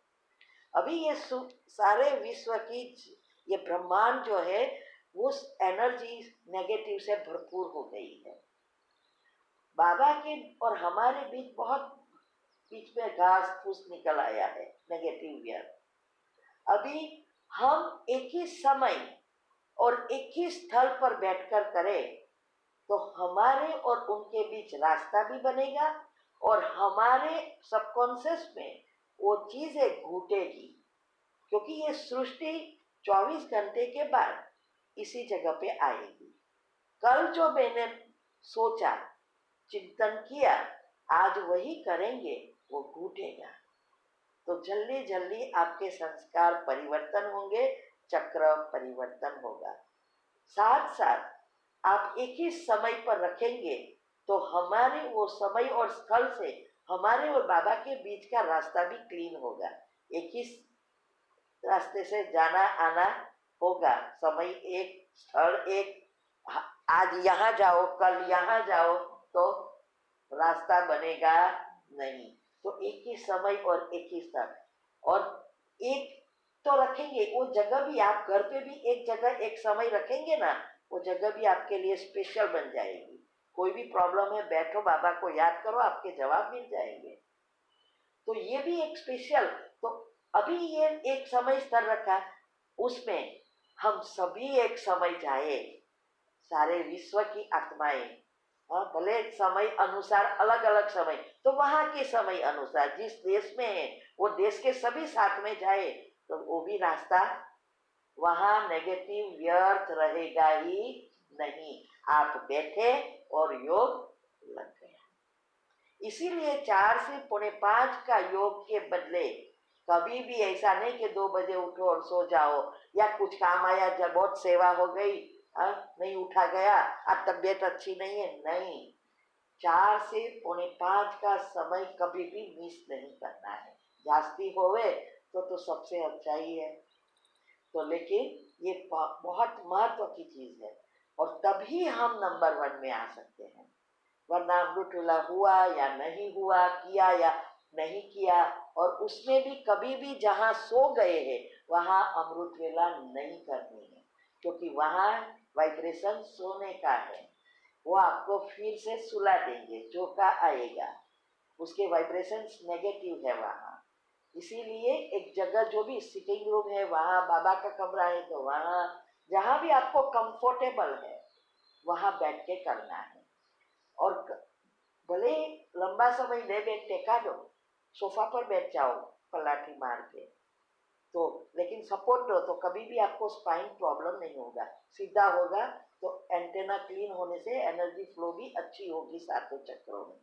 अभी ये सारे विश्व की ये ब्रह्मांड जो है वो एनर्जी नेगेटिव से भरपूर हो गई है। बाबा के और हमारे बीच बहुत बीच में घास फूस निकल आया है, नेगेटिव वियर। अभी हम एक ही समय और एक ही स्थल पर बैठकर करें तो हमारे और उनके बीच रास्ता भी बनेगा, और हमारे सबकॉन्शियस में वो चीजें घूटेगी, क्योंकि ये सृष्टि 24 घंटे के बाद इसी जगह पे आएगी। कल जो मैंने सोचा चिंतन किया आज वही करेंगे, वो घूटेगा। तो जल्दी जल्दी आपके संस्कार परिवर्तन होंगे, चक्र परिवर्तन होगा। साथ साथ आप एक ही समय पर रखेंगे तो हमारे वो समय और स्थल से हमारे और बाबा के बीच का रास्ता भी क्लीन होगा। एक ही रास्ते से जाना आना होगा, समय एक, स्थल एक, आज यहाँ जाओ कल यहाँ जाओ तो रास्ता बनेगा नहीं। तो एक ही समय और एक ही स्थल और एक तो रखेंगे, वो जगह भी आप घर पे भी एक जगह एक समय रखेंगे ना, वो जगह भी आपके लिए स्पेशल बन जाएगी। कोई भी प्रॉब्लम है, बैठो बाबा को याद करो, आपके जवाब मिल जाएंगे। तो ये भी एक स्पेशल, तो अभी ये एक समय स्तर रखा, उसमें हम सभी एक समय जाए, सारे विश्व की आत्माएं, भले समय अनुसार अलग अलग समय, तो वहां के समय अनुसार जिस देश में है वो देश के सभी साथ में जाए, तो वो भी रास्ता वहां नेगेटिव व्यर्थ रहेगा ही नहीं। आप बैठे और योग लग गया। इसीलिए 4 से 4:45 का योग के बदले कभी भी ऐसा नहीं कि 2 बजे उठो और सो जाओ, या कुछ काम आया, जब बहुत सेवा हो गई नहीं उठा गया, आज तबीयत अच्छी नहीं है, नहीं, 4 से 4:45 का समय कभी भी मिस नहीं करना है। जास्ती होवे तो सबसे अच्छा ही है। तो लेकिन ये बहुत महत्व की चीज है, और तभी हम नंबर 1 में आ सकते हैं। वरना अमृत वेला हुआ या नहीं हुआ, किया या नहीं किया, और उसमें भी कभी भी जहाँ सो गए हैं वहाँ अमृत वेला नहीं करनी है, क्योंकि वहाँ वाइब्रेशन सोने का है, वो आपको फिर से सुला देंगे, झोंका आएगा, उसके वाइब्रेशंस नेगेटिव है वहाँ। इसीलिए एक जगह जो भी सिटिंग रूम है, वहाँ बाबा का कमरा है, तो वहाँ जहाँ भी आपको कंफर्टेबल है वहाँ बैठ के करना है। और भले लंबा समय नहीं बैठ, टेका दो, सोफा पर बैठ जाओ पलाठी मार के, तो लेकिन सपोर्ट दो, तो कभी भी आपको स्पाइन प्रॉब्लम नहीं होगा, सीधा होगा, तो एंटेना क्लीन होने से एनर्जी फ्लो भी अच्छी होगी सातों चक्रों में।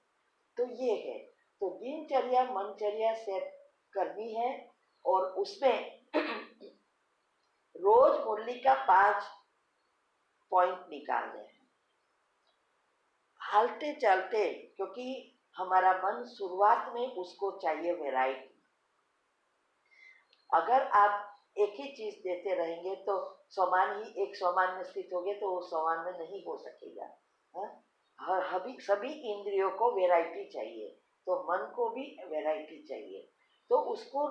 तो ये है, तो दिनचर्या मनचर्या सेट करनी है, और उसमें रोज मुरली का 5 पॉइंट निकालने हैं, हालते चलते, क्योंकि हमारा मन शुरुआत में उसको चाहिए वैरायटी। अगर आप एक ही चीज देते रहेंगे तो समान ही एक समान में स्थित होगे, तो वो समान में नहीं हो सकेगा। सभी इंद्रियों को वैरायटी चाहिए, तो मन को भी वैरायटी चाहिए, तो उसको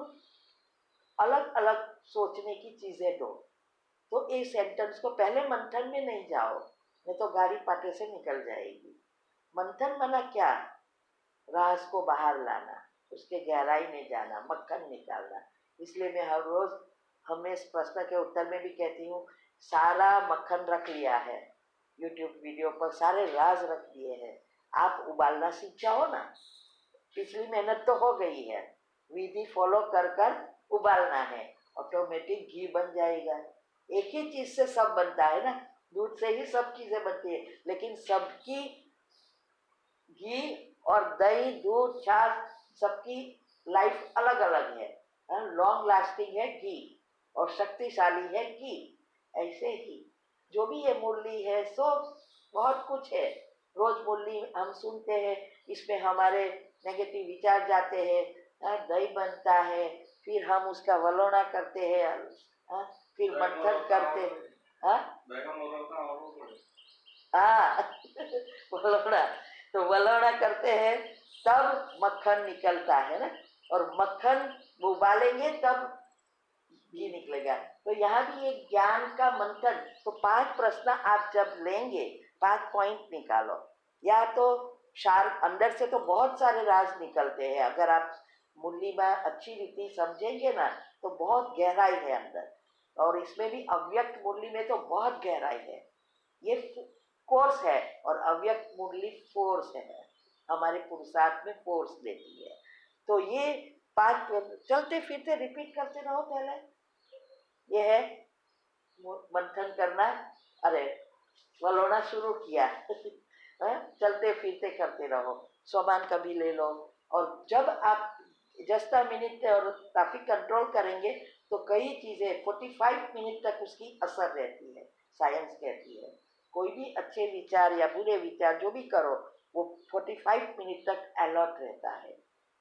अलग अलग सोचने की चीजें दो। तो इस सेंटेंस को पहले मंथन में नहीं जाओ, नहीं तो गाड़ी पाटे से निकल जाएगी। मंथन माना क्या? राज को बाहर लाना, उसके गहराई में जाना, मक्खन निकालना। इसलिए मैं हर रोज हमें इस प्रश्न के उत्तर में भी कहती हूँ, सारा मक्खन रख लिया है यूट्यूब वीडियो पर, सारे राज रख दिए हैं, आप उबालना सीख जाओ ना। पिछली मेहनत तो हो गई है, विधि फॉलो कर कर उबालना है, ऑटोमेटिक घी बन जाएगा। एक ही चीज से सब बनता है ना, दूध से ही सब चीजें बनती है, लेकिन सबकी घी और दही दूध छाछ सबकी लाइफ अलग अलग है। लॉन्ग लास्टिंग है घी, और शक्तिशाली है घी। ऐसे ही जो भी ये मुरली है, सो बहुत कुछ है। रोज मुरली हम सुनते हैं, इसमें हमारे नेगेटिव विचार जाते हैं, दही बनता है, फिर हम उसका वलोना करते हैं, फिर मंथन करते हैं। वलोना, तो वलोना करते हैं, तब मक्खन निकलता है ना, और मक्खन उबालेंगे तब घी निकलेगा। तो यहाँ भी एक ज्ञान का मंथन। तो 5 प्रश्न आप जब लेंगे, 5 पॉइंट निकालो, या तो शार्प, अंदर से तो बहुत सारे राज निकलते हैं, अगर आप मुरली में अच्छी रीति समझेंगे ना, तो बहुत गहराई है अंदर, और इसमें भी अव्यक्त मुरली में तो बहुत गहराई है। ये कोर्स है, और अव्यक्त मुरली फोर्स है, हमारे पुरुषार्थ में फोर्स देती है। तो ये 5 चलते फिरते रिपीट करते रहो। पहले ये है मंथन करना, अरे वलोना शुरू किया चलते फिरते करते रहो, स्वमान कभी ले लो, और जब आप जस्ट अ मिनट और काफी कंट्रोल करेंगे तो कई चीजें 45 मिनट तक उसकी असर रहती है। साइंस कहती है कोई भी अच्छे विचार या बुरे विचार जो भी करो, वो 45 मिनट तक अलर्ट रहता है।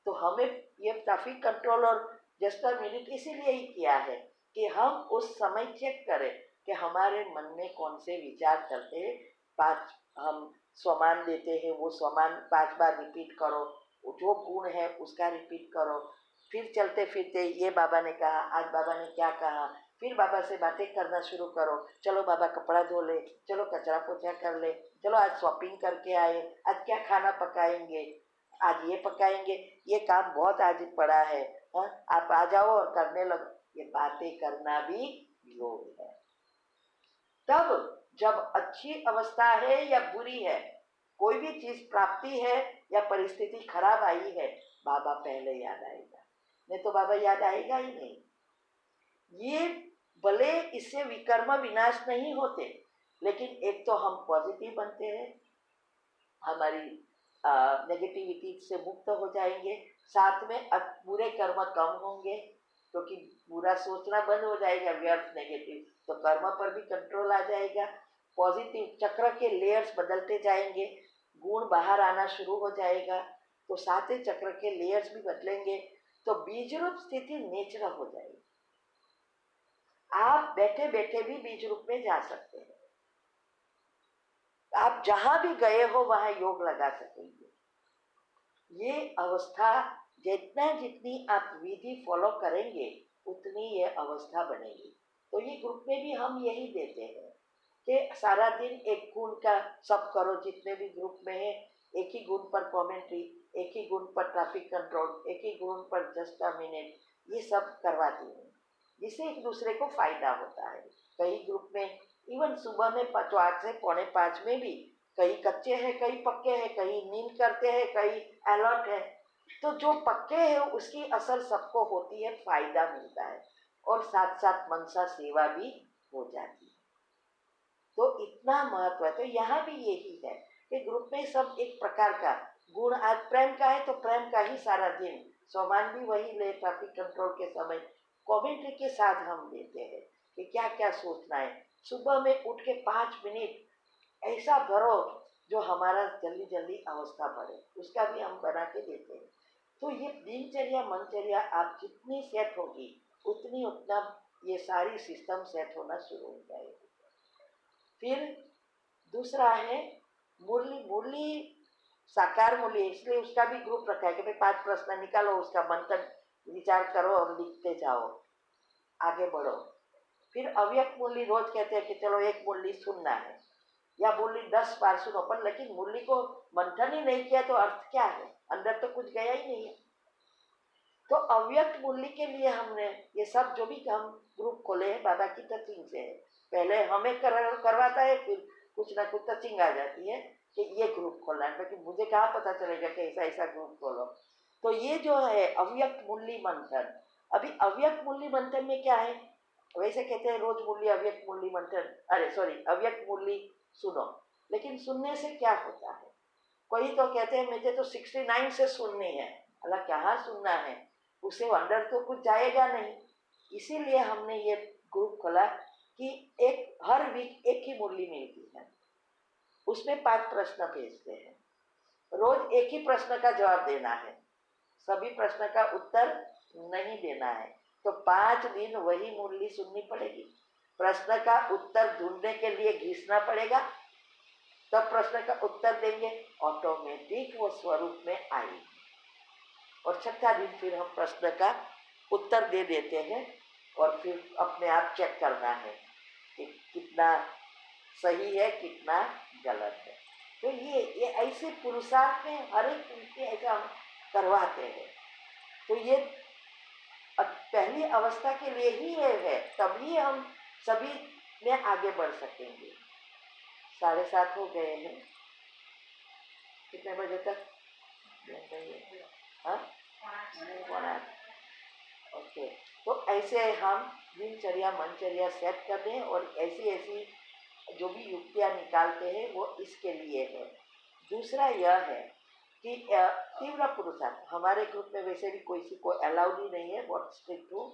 तो हमें ये काफी कंट्रोल और जस्ट अ मिनट इसीलिए ही किया है कि हम उस समय चेक करें कि हमारे मन में कौन से विचार चलते हैं। 5 हम स्वमान देते हैं, वो स्वमान 5 बार रिपीट करो, जो गुण है उसका रिपीट करो, फिर चलते फिरते ये बाबा ने कहा, आज बाबा ने क्या कहा, फिर बाबा से बातें करना शुरू करो। चलो बाबा कपड़ा धो ले, चलो कचरा पोछा कर ले, चलो आज शॉपिंग करके आए, आज क्या खाना पकाएंगे, आज ये पकाएंगे, ये काम बहुत आज पड़ा है, आप आ जाओ और करने लगो। ये बातें करना भी योग है। तब जब अच्छी अवस्था है या बुरी है, कोई भी चीज प्राप्ति है या परिस्थिति खराब आई है, बाबा पहले याद आएगा, नहीं तो बाबा याद आएगा ही नहीं। ये भले इससे विकर्म विनाश नहीं होते, लेकिन एक तो हम पॉजिटिव बनते हैं, हमारी नेगेटिविटी से मुक्त हो जाएंगे, साथ में बुरे कर्म कम होंगे, क्योंकि बुरा सोचना बंद हो जाएगा, व्यर्थ नेगेटिव, तो कर्म पर भी कंट्रोल आ जाएगा। पॉजिटिव चक्र के लेयर्स बदलते जाएंगे, गुण बाहर आना शुरू हो जाएगा, तो सातवें चक्र के लेयर्स भी बदलेंगे, तो बीज रूप स्थिति नेचुरल हो जाएगी। आप बैठे बैठे भी बीज रूप में जा सकते हैं, आप जहां भी गए हो वहां योग लगा सकेंगे। ये अवस्था जितनी आप विधि फॉलो करेंगे उतनी ये अवस्था बनेगी। तो ये ग्रुप में भी हम यही देते हैं कि सारा दिन एक गुण का सब करो, जितने भी ग्रुप में है एक ही गुण पर कमेंट्री, एक ही गुण पर ट्रैफिक कंट्रोल, एक ही गुण पर जस्ट अ मिनट, ये सब करवाती हूँ, जिससे एक दूसरे को फायदा होता है। कई ग्रुप में इवन सुबह में 5 से 4:45 में भी कई कच्चे हैं, कई पक्के हैं, कई नींद करते हैं, कई अलर्ट है। तो जो पक्के हैं उसकी असर सबको होती है, फायदा मिलता है, और साथ साथ मनसा सेवा भी हो जाती है। तो इतना महत्व है। तो यहाँ भी यही है कि ग्रुप में सब एक प्रकार का गुण, आज प्रेम का है तो प्रेम का ही सारा दिन, सामान भी वही ले, ट्रैफिक कंट्रोल के समय कमेंट्री के साथ हम देते हैं कि क्या क्या सोचना है। सुबह में उठ के 5 मिनट ऐसा भरो जो हमारा जल्दी जल्दी अवस्था बढ़े, उसका भी हम बना के देते हैं। तो ये दिनचर्या मनचर्या आप जितनी सेट होगी उतना ये सारी सिस्टम सेट होना शुरू हो जाएगी। फिर दूसरा है मुरली। मुरली साकार मुरली, इसलिए उसका भी ग्रुप रखा है कि भाई 5 प्रश्न निकालो, उसका मंथन विचार करो और लिखते जाओ, आगे बढ़ो। फिर अव्यक्त मुरली रोज कहते हैं कि चलो एक मुरली सुनना है, या मुरली 10 बार सुनो, पर लेकिन मुरली को मंथन ही नहीं किया तो अर्थ क्या है, अंदर तो कुछ गया ही नहीं है। तो अव्यक्त मुरली के लिए हमने ये सब जो भी हम ग्रुप खोले हैं बाबा की टचिंग से है। पहले हमें करवाता है, फिर कुछ ना कुछ टचिंग आ जाती है कि ये ग्रुप खोलना है, क्योंकि मुझे कहाँ पता चलेगा कि ऐसा ऐसा ग्रुप खोलो। तो ये जो है अव्यक्त मुरली मंथन, अभी अव्यक्त मुरली मंथन में क्या है, वैसे कहते हैं रोज मुरली अव्यक्त मुरली मंथन, अरे सॉरी अव्यक्त मुरली सुनो, लेकिन सुनने से क्या होता है, कोई तो कहते हैं मुझे तो 69 से सुननी है, अल्लाह कहाँ सुनना है, उसे अंदर तो कुछ जाएगा नहीं। इसीलिए हमने ये ग्रुप खोला कि एक हर वीक एक ही मुरली मिलती है, उसमें 5 प्रश्न भेजते हैं, रोज एक ही प्रश्न का जवाब देना है, सभी प्रश्न का उत्तर नहीं देना है। तो 5 दिन वही मुरली सुननी पड़ेगी, प्रश्न का उत्तर ढूंढने के लिए घिसना पड़ेगा, तब प्रश्न का उत्तर देंगे, ऑटोमेटिक वो स्वरूप में आएगी। और 6ठा दिन फिर हम प्रश्न का उत्तर दे देते हैं, और फिर अपने आप चेक करना है कि कितना सही है कितना गलत है। तो ये ऐसे पुरुषार्थ में हर एक उनके ऐसा हम करवाते हैं। तो ये पहली अवस्था के लिए ही है, तभी हम सभी में आगे बढ़ सकेंगे। 7:30 हो गए हैं, कितने बजे तक? हाँ, ओके। तो ऐसे हम दिनचर्या मनचर्या सेट कर दें, और ऐसी ऐसी जो भी युक्तियाँ निकालते हैं वो इसके लिए है। दूसरा यह है कि तीव्र पुरुषार्थ, हमारे ग्रुप में वैसे भी कोई को अलाउड ही नहीं है, बहुत स्ट्रिक्ट हूँ,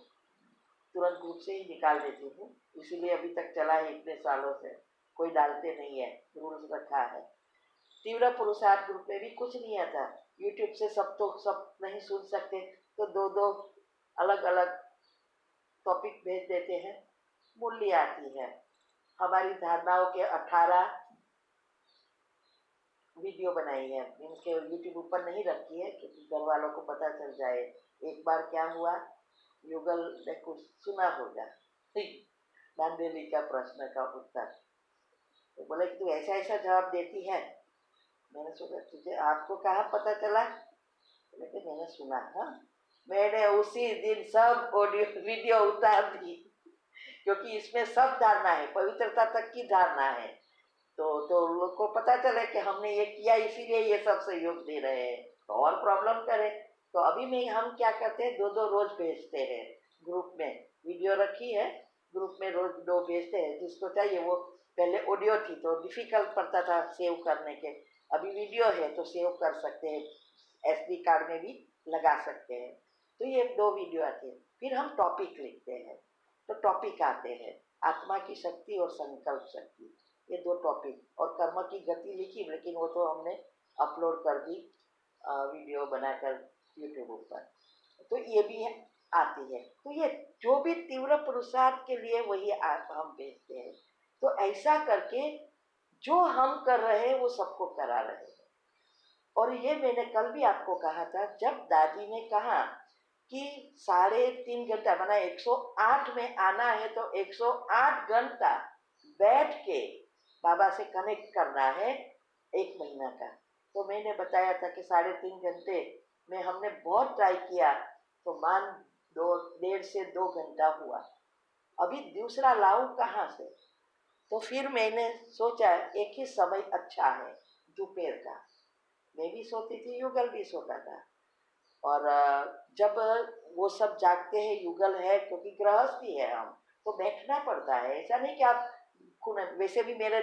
तुरंत ग्रुप से ही निकाल देती हूँ, इसीलिए अभी तक चला है, इतने सालों से कोई डालते नहीं है, रूल्स रखा है। तीव्र पुरुषार्थ ग्रुप में भी कुछ नहीं आता, यूट्यूब से सब नहीं सुन सकते, तो 2 अलग अलग टॉपिक भेज देते हैं, मुरली आती है। हमारी धारणाओं के 18 वीडियो बनाई है, इनके यूट्यूब ऊपर नहीं रखी है क्योंकि घर वालों को पता चल जाए। एक बार क्या हुआ, युगल ने कुछ सुना होगा दांडेली का प्रश्न का उत्तर, तो बोले कि तू ऐसा ऐसा जवाब देती है। मैंने सोचा तुझे आपको कहाँ पता चला, लेकिन मैंने सुना। हाँ, मैंने उसी दिन सब ऑडियो वीडियो उतार दी क्योंकि इसमें सब धारणा है, पवित्रता तक की धारणा है। तो लोग को पता चले कि हमने ये किया इसीलिए ये सब सहयोग दे रहे हैं, तो और प्रॉब्लम करे। तो अभी में हम क्या करते हैं, 2-2 रोज भेजते हैं ग्रुप में, वीडियो रखी है ग्रुप में, रोज 2 भेजते हैं जिसको चाहिए। वो पहले ऑडियो थी तो डिफिकल्ट पड़ता था सेव करने के, अभी वीडियो है तो सेव कर सकते हैं, SD कार्ड में भी लगा सकते हैं। तो ये 2 वीडियो आते हैं। फिर हम टॉपिक लिखते हैं, तो टॉपिक आते हैं आत्मा की शक्ति और संकल्प शक्ति, ये 2 टॉपिक, और कर्म की गति लिखी, लेकिन वो तो हमने अपलोड कर दी वीडियो बनाकर यूट्यूब ऊपर, तो ये भी है, आती है। तो ये जो भी तीव्र पुरुषार्थ के लिए वही हम भेजते हैं। तो ऐसा करके जो हम कर रहे हैं वो सबको करा रहे हैं। और ये मैंने कल भी आपको कहा था, जब दादी ने कहा कि 3.5 घंटा माना 108 में आना है तो 108 घंटा बैठ के बाबा से कनेक्ट करना है 1 महीना का, तो मैंने बताया था कि 3.5 घंटे में हमने बहुत ट्राई किया, तो मान 1.5 से 2 घंटा हुआ। अभी दूसरा लाऊं कहाँ से, तो फिर मैंने सोचा एक ही समय अच्छा है दोपहर का। मैं भी सोती थी, युगल भी सोता था, और जब वो सब जागते हैं, युगल है क्योंकि गृहस्थी है हम, तो बैठना पड़ता है। ऐसा नहीं कि आप वैसे भी मेरे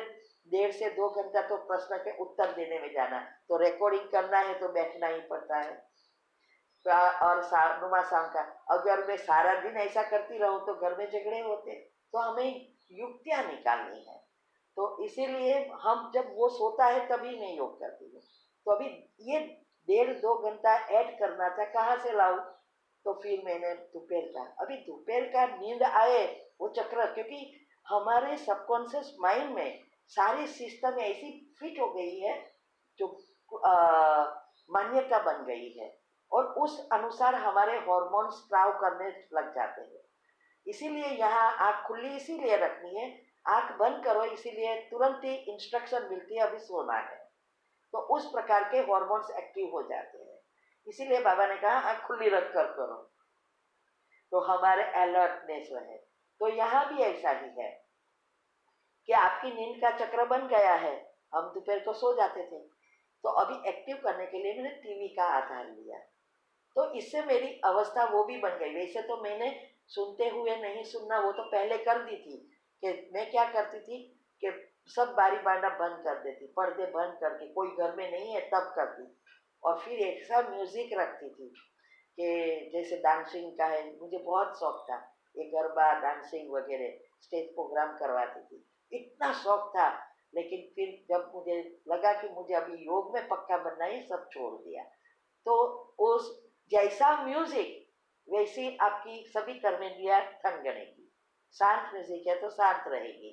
1.5 से 2 घंटा तो प्रश्न के उत्तर देने में जाना, तो रिकॉर्डिंग करना है तो बैठना ही पड़ता है। और नुमा शाम का अगर मैं सारा दिन ऐसा करती रहूं तो घर में झगड़े होते, तो हमें युक्तियां निकालनी है। तो इसीलिए हम जब वो सोता है तभी मैं योग करती हूँ। तो अभी ये 1.5-2 घंटा ऐड करना था, कहाँ से लाऊं, तो फिर मैंने दोपहर का, अभी दोपहर का नींद आए वो चक्र, क्योंकि हमारे सबकॉन्शियस माइंड में सारी सिस्टम ऐसी फिट हो गई है जो मान्यता बन गई है, और उस अनुसार हमारे हार्मोन स्त्राव करने लग जाते हैं। इसीलिए यहाँ आँख खुली इसीलिए रखनी है, आँख बंद करो इसीलिए तुरंत ही इंस्ट्रक्शन मिलती है अभी सोना है, तो उस प्रकार के हार्मोन्स एक्टिव हो जाते हैं। इसीलिए बाबा ने कहा आँख खुली रख कर करो, तो हमारे अलर्टनेस रहे। तो यहाँ भी ऐसा ही है कि आपकी नींद का चक्र बन गया है, हम दोपहर को सो जाते थे, तो अभी एक्टिव करने के लिए मैंने टीवी का आधार लिया, तो इससे मेरी अवस्था वो भी बन गई। वैसे तो मैंने सुनते हुए नहीं सुनना वो तो पहले कर दी थी, कि मैं क्या करती थी कि सब बारी बारना बंद कर देती, पर्दे बंद करके, कोई घर में नहीं है तब करती, और फिर ऐसा म्यूजिक रखती थी कि जैसे डांसिंग का है, मुझे बहुत शौक था, ये गरबा डांसिंग वगैरह स्टेज प्रोग्राम करवाती थी, इतना शौक था। लेकिन फिर जब मुझे लगा कि मुझे अभी योग में पक्का बनना है, सब छोड़ दिया। तो उस जैसा म्यूजिक वैसी आपकी सभी कर्मेंद्रियां थम गणेगी। शांत म्यूजिक है तो शांत रहेगी।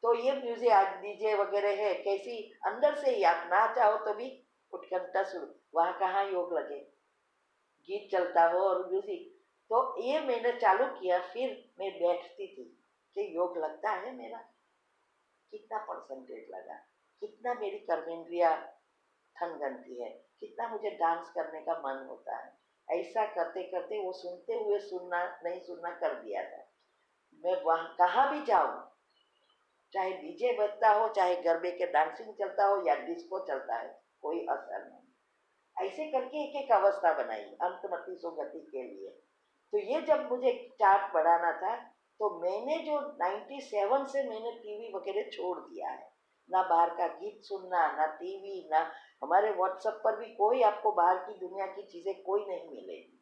तो ये म्यूजिक आज डीजे वगैरह है, कैसी अंदर से ही आप ना चाहो तो भी उत्कंठा शुरू, वहाँ कहाँ योग लगे, गीत चलता हो और म्यूजिक। तो ये मैंने चालू किया, फिर मैं बैठती थी कि योग लगता है मेरा, कितना परसेंटेज लगा, कितना मेरी कर्मेंद्रिया थन गनती है, कितना मुझे डांस करने का मन होता है। ऐसा करते करते वो सुनते हुए सुनना नहीं सुनना कर दिया था। मैं वहाँ कहाँ भी जाऊँ, चाहे डीजे बजता हो, चाहे गरबे के डांसिंग चलता हो या डिस्को चलता है, कोई असर नहीं। ऐसे करके एक एक अवस्था बनाई अंतमति सुगति के लिए। तो ये जब मुझे चार्ट बढ़ाना था, तो मैंने जो 97 से मैंने टीवी वगैरह छोड़ दिया है, ना बाहर का गीत सुनना, ना टीवी, ना हमारे व्हाट्सएप पर भी कोई आपको बाहर की दुनिया की चीज़ें कोई नहीं मिलेगी।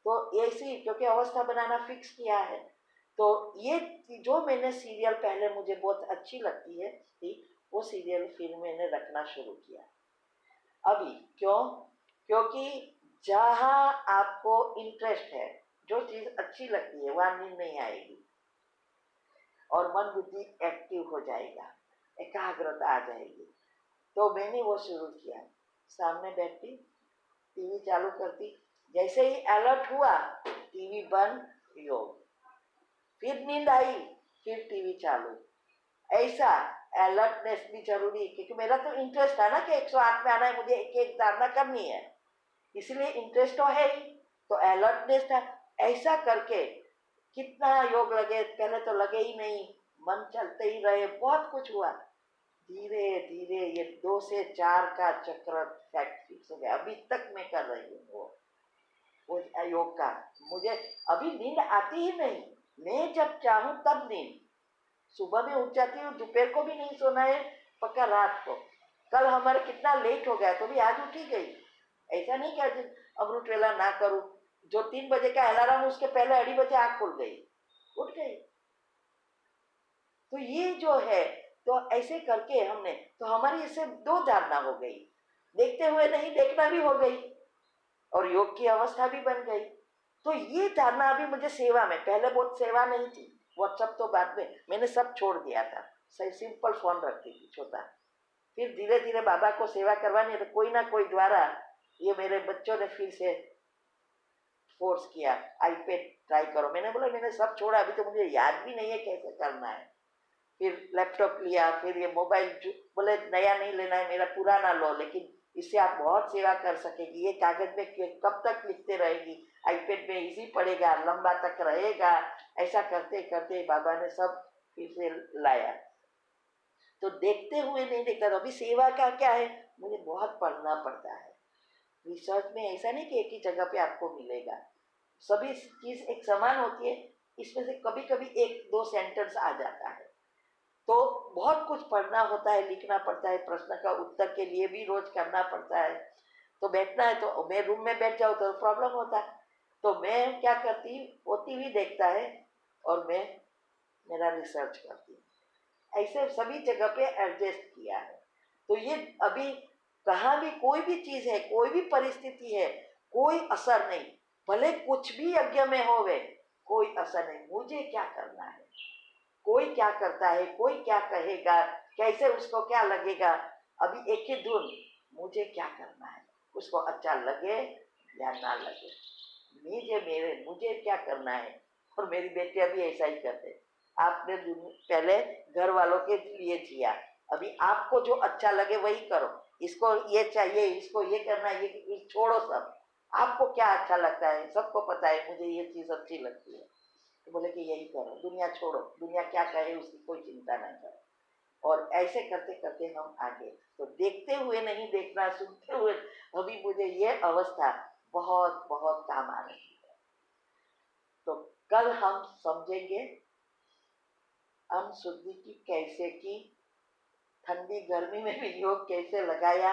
तो ऐसी क्योंकि अवस्था बनाना फिक्स किया है, तो ये जो मैंने सीरियल पहले मुझे बहुत अच्छी लगती है थी, वो सीरियल फिर मैंने रखना शुरू किया अभी। क्यों? क्योंकि जहाँ आपको इंटरेस्ट है, जो चीज़ अच्छी लगती है, वहाँ नींद नहीं आएगी और मन बुद्धि एक्टिव हो जाएगा, एकाग्रता आ जाएगी। तो मैंने वो शुरू किया, सामने बैठती, टीवी चालू करती, जैसे ही अलर्ट हुआ टीवी बंद, योग, फिर नींद आई, फिर टीवी चालू। ऐसा अलर्टनेस भी जरूरी है, क्योंकि मेरा तो इंटरेस्ट है ना कि 108 में आना है, मुझे एक एक धारणा करनी है, इसलिए इंटरेस्ट तो है ही, तो अलर्टनेस था। ऐसा करके कितना योग लगे, पहले तो लगे ही नहीं, मन चलते ही रहे, बहुत कुछ हुआ। धीरे धीरे ये 2 से 4 का चक्र फैक्ट फिक्स हो गया। अभी तक मैं कर रही हूँ वो योग का। मुझे अभी नींद आती ही नहीं, मैं जब चाहूँ तब नींद, सुबह में उठ जाती हूँ, दोपहर को भी नहीं सोना है, पक्का रात को। कल हमारे कितना लेट हो गया तो भी आज उठी गई, ऐसा नहीं कि आज अमृत वेला ना करूँ। जो 3 बजे का अलार्म उसके पहले 2:30 बजे आँख खुल गई, उठ गई। तो ये जो है, तो ऐसे करके हमने, तो हमारी इससे 2 धारणा हो गई, देखते हुए नहीं देखना भी हो गई, और योग की अवस्था भी बन गई। तो ये धारणा अभी मुझे सेवा में, पहले बहुत सेवा नहीं थी, व्हाट्सअप तो बाद में मैंने सब छोड़ दिया था, सिंपल फोन रखती थी छोटा। फिर धीरे धीरे बाबा को सेवा करवानी है तो कोई ना कोई द्वारा ये मेरे बच्चों ने फिर से फोर्स किया, आईपैड ट्राई करो। मैंने बोला मैंने सब छोड़ा, अभी तो मुझे याद भी नहीं है कैसे करना है। फिर लैपटॉप लिया, फिर ये मोबाइल, बोले नया नहीं लेना है, मेरा पुराना लो, लेकिन इससे आप बहुत सेवा कर सकेगी। ये कागज में कब तक लिखते रहेगी, आईपैड में इजी पड़ेगा, लंबा तक रहेगा। ऐसा करते करते बाबा ने सब फिर से लाया। तो देखते हुए नहीं देखता था। अभी सेवा का क्या है, मुझे बहुत पढ़ना पड़ता है। रिसर्च में ऐसा नहीं कि एक ही जगह पे आपको मिलेगा, सभी चीज एक समान होती है, इसमें से कभी कभी 1-2 सेंटेंस आ जाता है। तो बहुत कुछ पढ़ना होता है, लिखना पड़ता है, प्रश्न का उत्तर के लिए भी रोज करना पड़ता है। तो बैठना है तो मैं रूम में बैठ जाऊँ तो प्रॉब्लम होता है, तो मैं क्या करती, वो टीवी देखता है और मैं मेरा रिसर्च करती हूँ। ऐसे सभी जगह पे एडजस्ट किया है। तो ये अभी कहाँ भी कोई भी चीज है, कोई भी परिस्थिति है, कोई असर नहीं, भले कुछ भी यज्ञ में होवे, कोई असर नहीं। मुझे क्या करना है, कोई क्या करता है, कोई क्या कहेगा, कैसे उसको क्या लगेगा, अभी एक ही धुन, मुझे क्या करना है, उसको अच्छा लगे या ना लगे, मुझे क्या करना है। और मेरी बेटियां भी ऐसा ही करते, आपने पहले घर वालों के लिए जिया, अभी आपको जो अच्छा लगे वही करो, इसको ये चाहिए, इसको ये करना है, ये छोड़ो सब, आपको क्या अच्छा लगता है, सबको पता है मुझे ये चीज़ अच्छी लगती है, तो बोले कि यही करो, दुनिया छोड़ो, दुनिया क्या कहे उसकी कोई चिंता ना करो। और ऐसे करते करते हम आगे, तो देखते हुए नहीं देखना, सुनते हुए। अभी मुझे ये अवस्था बहुत बहुत काम आ रही है। तो कल हम समझेंगे अन्न शुद्धि की कैसे की, ठंडी गर्मी में भी योग कैसे लगाया,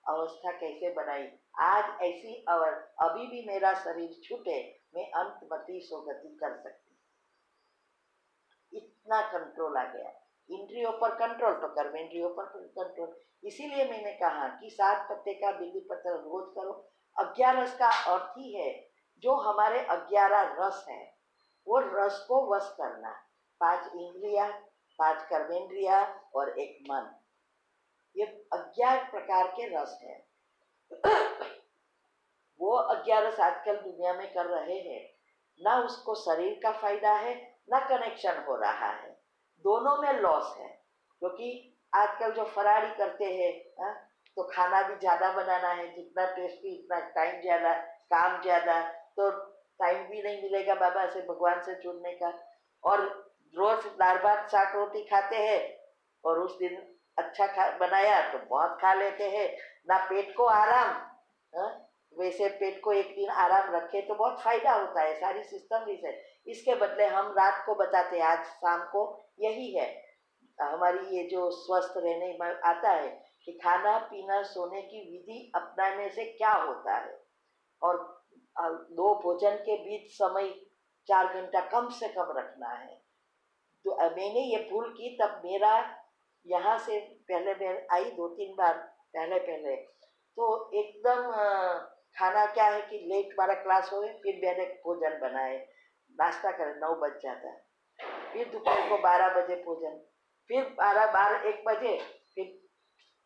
अवस्था कैसे बनाई। आज ऐसी अभी भी मेरा शरीर छूटे, मैं अंतमति सोगति कर सकती, इतना कंट्रोल आ गया। इंद्रियों पर कंट्रोल तो कर्मेंद्रियों पर कंट्रोल। इसीलिए मैंने कहा कि 7 पत्ते का बिल्ली पत्र रोज करो। 11 रस का अर्थ ही है, जो हमारे 11 रस है, वो रस को वश करना। 5 इंद्रिया, 5 कर्मेंद्रिया और 1 मन, ये 11 प्रकार के रस हैं। वो 11 रस आजकल दुनिया में कर रहे हैं, ना उसको शरीर का फायदा है, ना कनेक्शन हो रहा है, दोनों में लॉस है। क्योंकि आजकल जो फरारी करते हैं, तो खाना भी ज़्यादा बनाना है, जितना टेस्टी इतना टाइम ज़्यादा, काम ज़्यादा, तो टाइम भी नहीं मिलेगा बाबा से, भगवान से जुड़ने का। और रोज दाल भात साग रोटी खाते हैं, और उस दिन अच्छा बनाया तो बहुत खा लेते हैं, ना पेट को आराम। वैसे पेट को एक दिन आराम रखे तो बहुत फायदा होता है, सारी सिस्टम रीसेट। इसके बदले हम रात को बताते हैं, आज शाम को यही है हमारी ये जो स्वस्थ रहने में आता है कि खाना पीना सोने की विधि अपनाने से क्या होता है, और 2 भोजन के बीच समय 4 घंटा कम से कम रखना है। तो मैंने ये भूल की, तब मेरा यहाँ से पहले मैं आई 2-3 बार पहले, तो एकदम खाना क्या है कि लेट हमारा क्लास हो, फिर मैंने भोजन बनाए, नाश्ता करें 9 बज जाता है, फिर दोपहर को 12 बजे भोजन, फिर 12-1 बजे फिर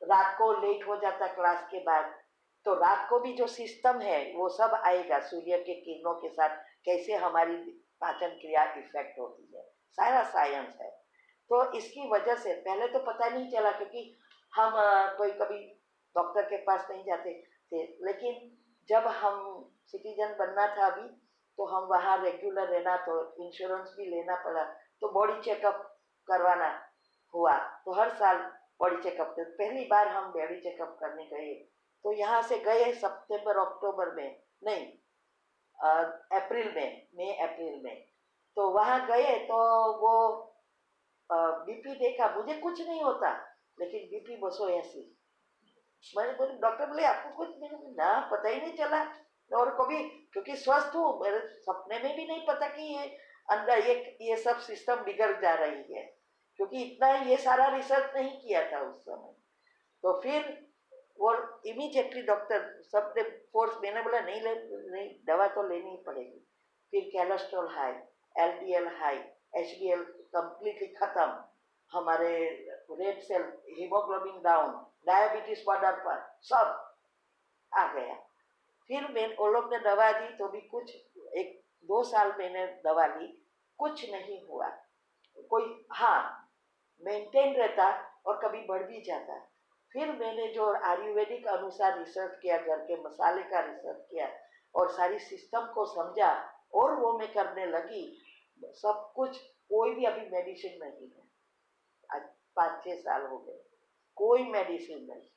रात को लेट हो जाता क्लास के बाद, तो रात को भी जो सिस्टम है वो सब आएगा सूर्य के किरणों के साथ, कैसे हमारी पाचन क्रिया इफेक्ट होती है, सारा साइंस है। तो इसकी वजह से पहले तो पता नहीं चला, क्योंकि हम कोई कभी डॉक्टर के पास नहीं जाते थे, लेकिन जब हम सिटीजन बनना था अभी, तो हम वहाँ रेगुलर रहना, तो इंश्योरेंस भी लेना पड़ा, तो बॉडी चेकअप करवाना हुआ। तो हर साल बॉडी चेकअप, पहली बार हम बॉडी चेकअप करने गए, तो यहाँ से गए सितंबर अक्टूबर में, नहीं अप्रैल में, मई अप्रैल में। तो वहाँ गए तो वो बीपी देखा, मुझे कुछ नहीं होता, लेकिन बीपी 280। मैंने बोले, डॉक्टर बोले आपको कुछ नहीं ना, पता ही नहीं चला। और कभी, क्योंकि स्वस्थ हूँ, मेरे सपने में भी नहीं पता कि ये अंदर ये सब सिस्टम बिगड़ जा रही है, क्योंकि इतना ये सारा रिसर्च नहीं किया था उस समय। तो फिर वो इमीडिएटली डॉक्टर सबने फोर्स, मैंने बोला नहीं दवा तो लेनी ही पड़ेगी। फिर cholesterol high, LDL high, HDL completely खत्म, हमारे red cell, haemoglobin down, diabetes border पर, सब आ गया। फिर मैं वो लोग ने दवा दी, तो भी कुछ 1-2 साल मैंने दवा ली, कुछ नहीं हुआ। कोई हाँ मेंटेन रहता और कभी बढ़ भी जाता। फिर मैंने जो आयुर्वेदिक अनुसार रिसर्च किया, घर के मसाले का रिसर्च किया और सारी सिस्टम को समझा, और वो मैं करने लगी सब कुछ। कोई भी अभी मेडिसिन नहीं है, आज 5-6 साल हो गए, कोई मेडिसिन नहीं,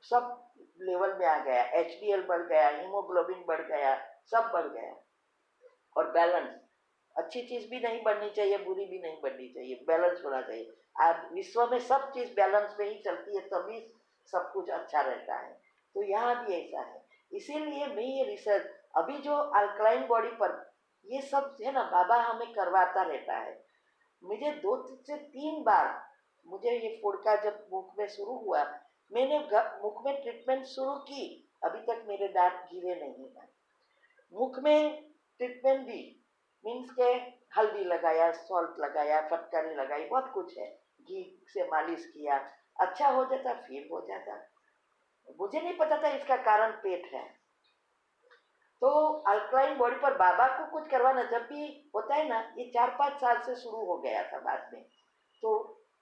सब लेवल में आ गया, एचडीएल बढ़ गया, हीमोग्लोबिन बढ़ गया, सब बढ़ गया। और बैलेंस, अच्छी चीज भी नहीं बढ़नी चाहिए, बुरी भी नहीं बढ़नी चाहिए, बैलेंस होना चाहिए। आज विश्व में सब चीज बैलेंस में ही चलती है, तभी सब कुछ अच्छा रहता है। तो यहाँ भी ऐसा है, इसीलिए मैं ये रिसर्च अभी जो अल्कलाइन बॉडी पर ये सब है ना, बाबा हमें करवाता रहता है। मुझे 2 से 3 बार मुझे ये फोड़का जब मुख में शुरू हुआ, मैंने मुख में ट्रीटमेंट शुरू की, अभी तक मेरे दांत गिरे नहीं हैं। मुख में ट्रीटमेंट भी मीन्स के हल्दी लगाया, सॉल्ट लगाया, फटकारी लगाई, बहुत कुछ है, घी से मालिश किया, अच्छा हो जाता, फिर हो जाता। मुझे नहीं पता था इसका कारण पेट है। तो अल्कलाइन बॉडी पर बाबा को कुछ करवाना जब भी होता है ना, ये 4-5 साल से शुरू हो गया था बाद में। तो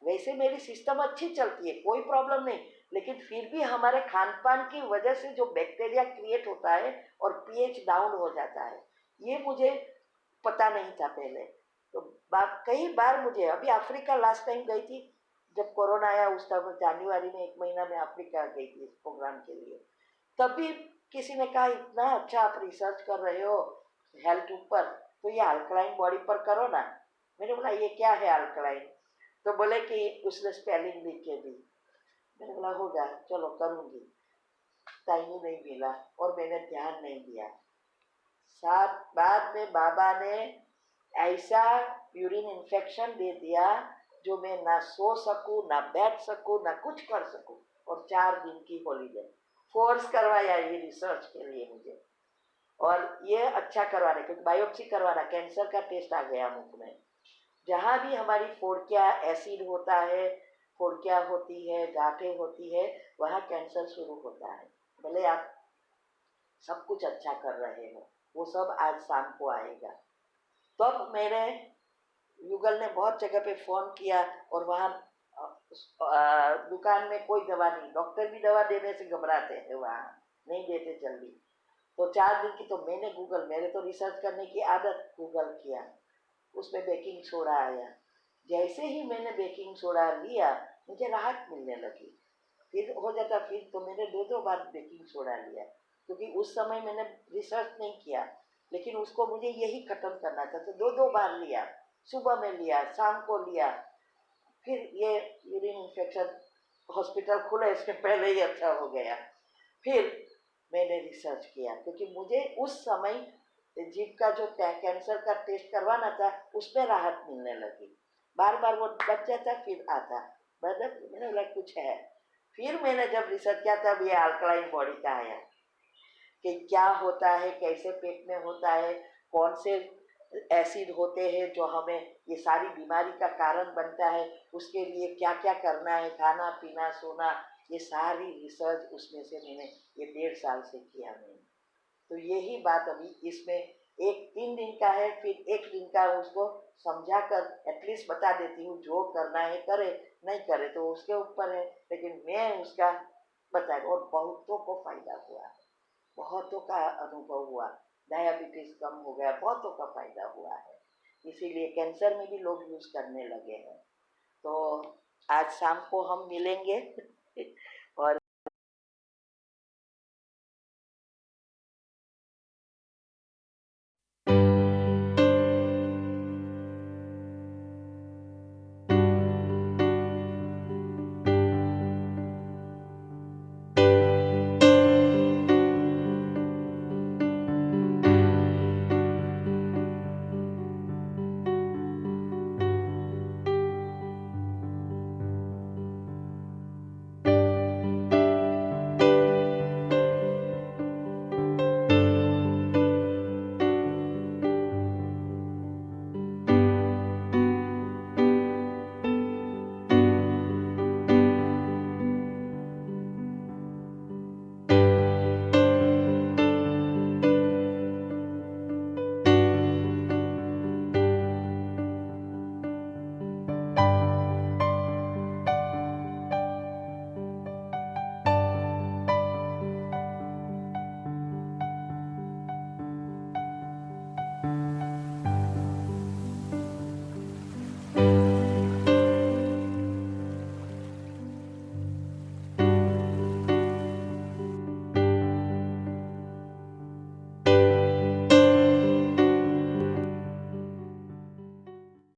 वैसे मेरी सिस्टम अच्छी चलती है, कोई प्रॉब्लम नहीं, लेकिन फिर भी हमारे खान पान की वजह से जो बैक्टीरिया क्रिएट होता है और पीएच डाउन हो जाता है, ये मुझे पता नहीं था पहले। तो कई बार मुझे, अभी अफ्रीका लास्ट टाइम गई थी जब कोरोना आया, उस टाइम जनवरी में 1 महीना में अफ्रीका गई थी इस प्रोग्राम के लिए। तभी किसी ने कहा इतना अच्छा आप रिसर्च कर रहे हो हेल्थ ऊपर, तो ये अल्कलाइन बॉडी पर करो ना। मैंने बोला ये क्या है अल्कलाइन, तो बोले कि उसने स्पेलिंग लिख के दी। मैंने बोला होगा, चलो करूँगी। टाइम ही नहीं मिला और मैंने ध्यान नहीं दिया। साथ बाद में बाबा ने ऐसा यूरिन इन्फेक्शन दे दिया जो मैं ना सो सकूं, ना बैठ सकूं, ना कुछ कर सकूं, और 4 दिन की हॉलीडे फोर्स करवाया ये रिसर्च के लिए मुझे। और ये अच्छा करवाने, क्योंकि बायोप्सी करवाना, कैंसर का टेस्ट आ गया मुख में। जहाँ भी हमारी फोड़किया एसिड होता है, फोड़किया होती है, गांठें होती है, वहाँ कैंसर शुरू होता है। भले आप सब कुछ अच्छा कर रहे हो, वो सब आज शाम को आएगा। तब मैंने गूगल ने बहुत जगह पे फ़ोन किया, और वहाँ दुकान में कोई दवा नहीं, डॉक्टर भी दवा देने से घबराते हैं, वहाँ नहीं देते जल्दी। तो 4 दिन की, तो मैंने गूगल, मेरे तो रिसर्च करने की आदत, गूगल किया, उसमें बेकिंग सोडा आया। जैसे ही मैंने बेकिंग सोडा लिया, मुझे राहत मिलने लगी। फिर हो जाता, फिर तो मैंने 2-2 बार बेकिंग सोडा लिया, क्योंकि उस समय मैंने रिसर्च नहीं किया, लेकिन उसको मुझे यही ख़त्म करना था, तो 2-2 बार लिया, सुबह में लिया, शाम को लिया। फिर ये यूरिन इन्फेक्शन हॉस्पिटल खुला, इसके पहले ही अच्छा हो गया। फिर मैंने रिसर्च किया, क्योंकि मुझे उस समय जीभ का जो कैंसर का टेस्ट करवाना था, उसमें राहत मिलने लगी। बार बार वो बच जाता, फिर आता, मतलब मैंने बोला कुछ है। फिर मैंने जब रिसर्च किया, तब ये अल्कलाइन बॉडी का आया कि क्या होता है, कैसे पेट में होता है, कौन से एसिड होते हैं जो हमें ये सारी बीमारी का कारण बनता है, उसके लिए क्या क्या करना है, खाना पीना सोना ये सारी रिसर्च उसमें से मैंने ये 1.5 साल से किया मैंने। तो यही बात अभी इसमें एक 3 दिन का है, फिर 1 दिन का उसको समझा कर एटलीस्ट बता देती हूँ, जो करना है करे, नहीं करे तो उसके ऊपर है, लेकिन मैं उसका बताया। और बहुतों को फायदा हुआ, बहुतों का अनुभव हुआ, डायबिटीज कम हो गया, बहुतों का फायदा हुआ है। इसीलिए कैंसर में भी लोग यूज करने लगे हैं। तो आज शाम को हम मिलेंगे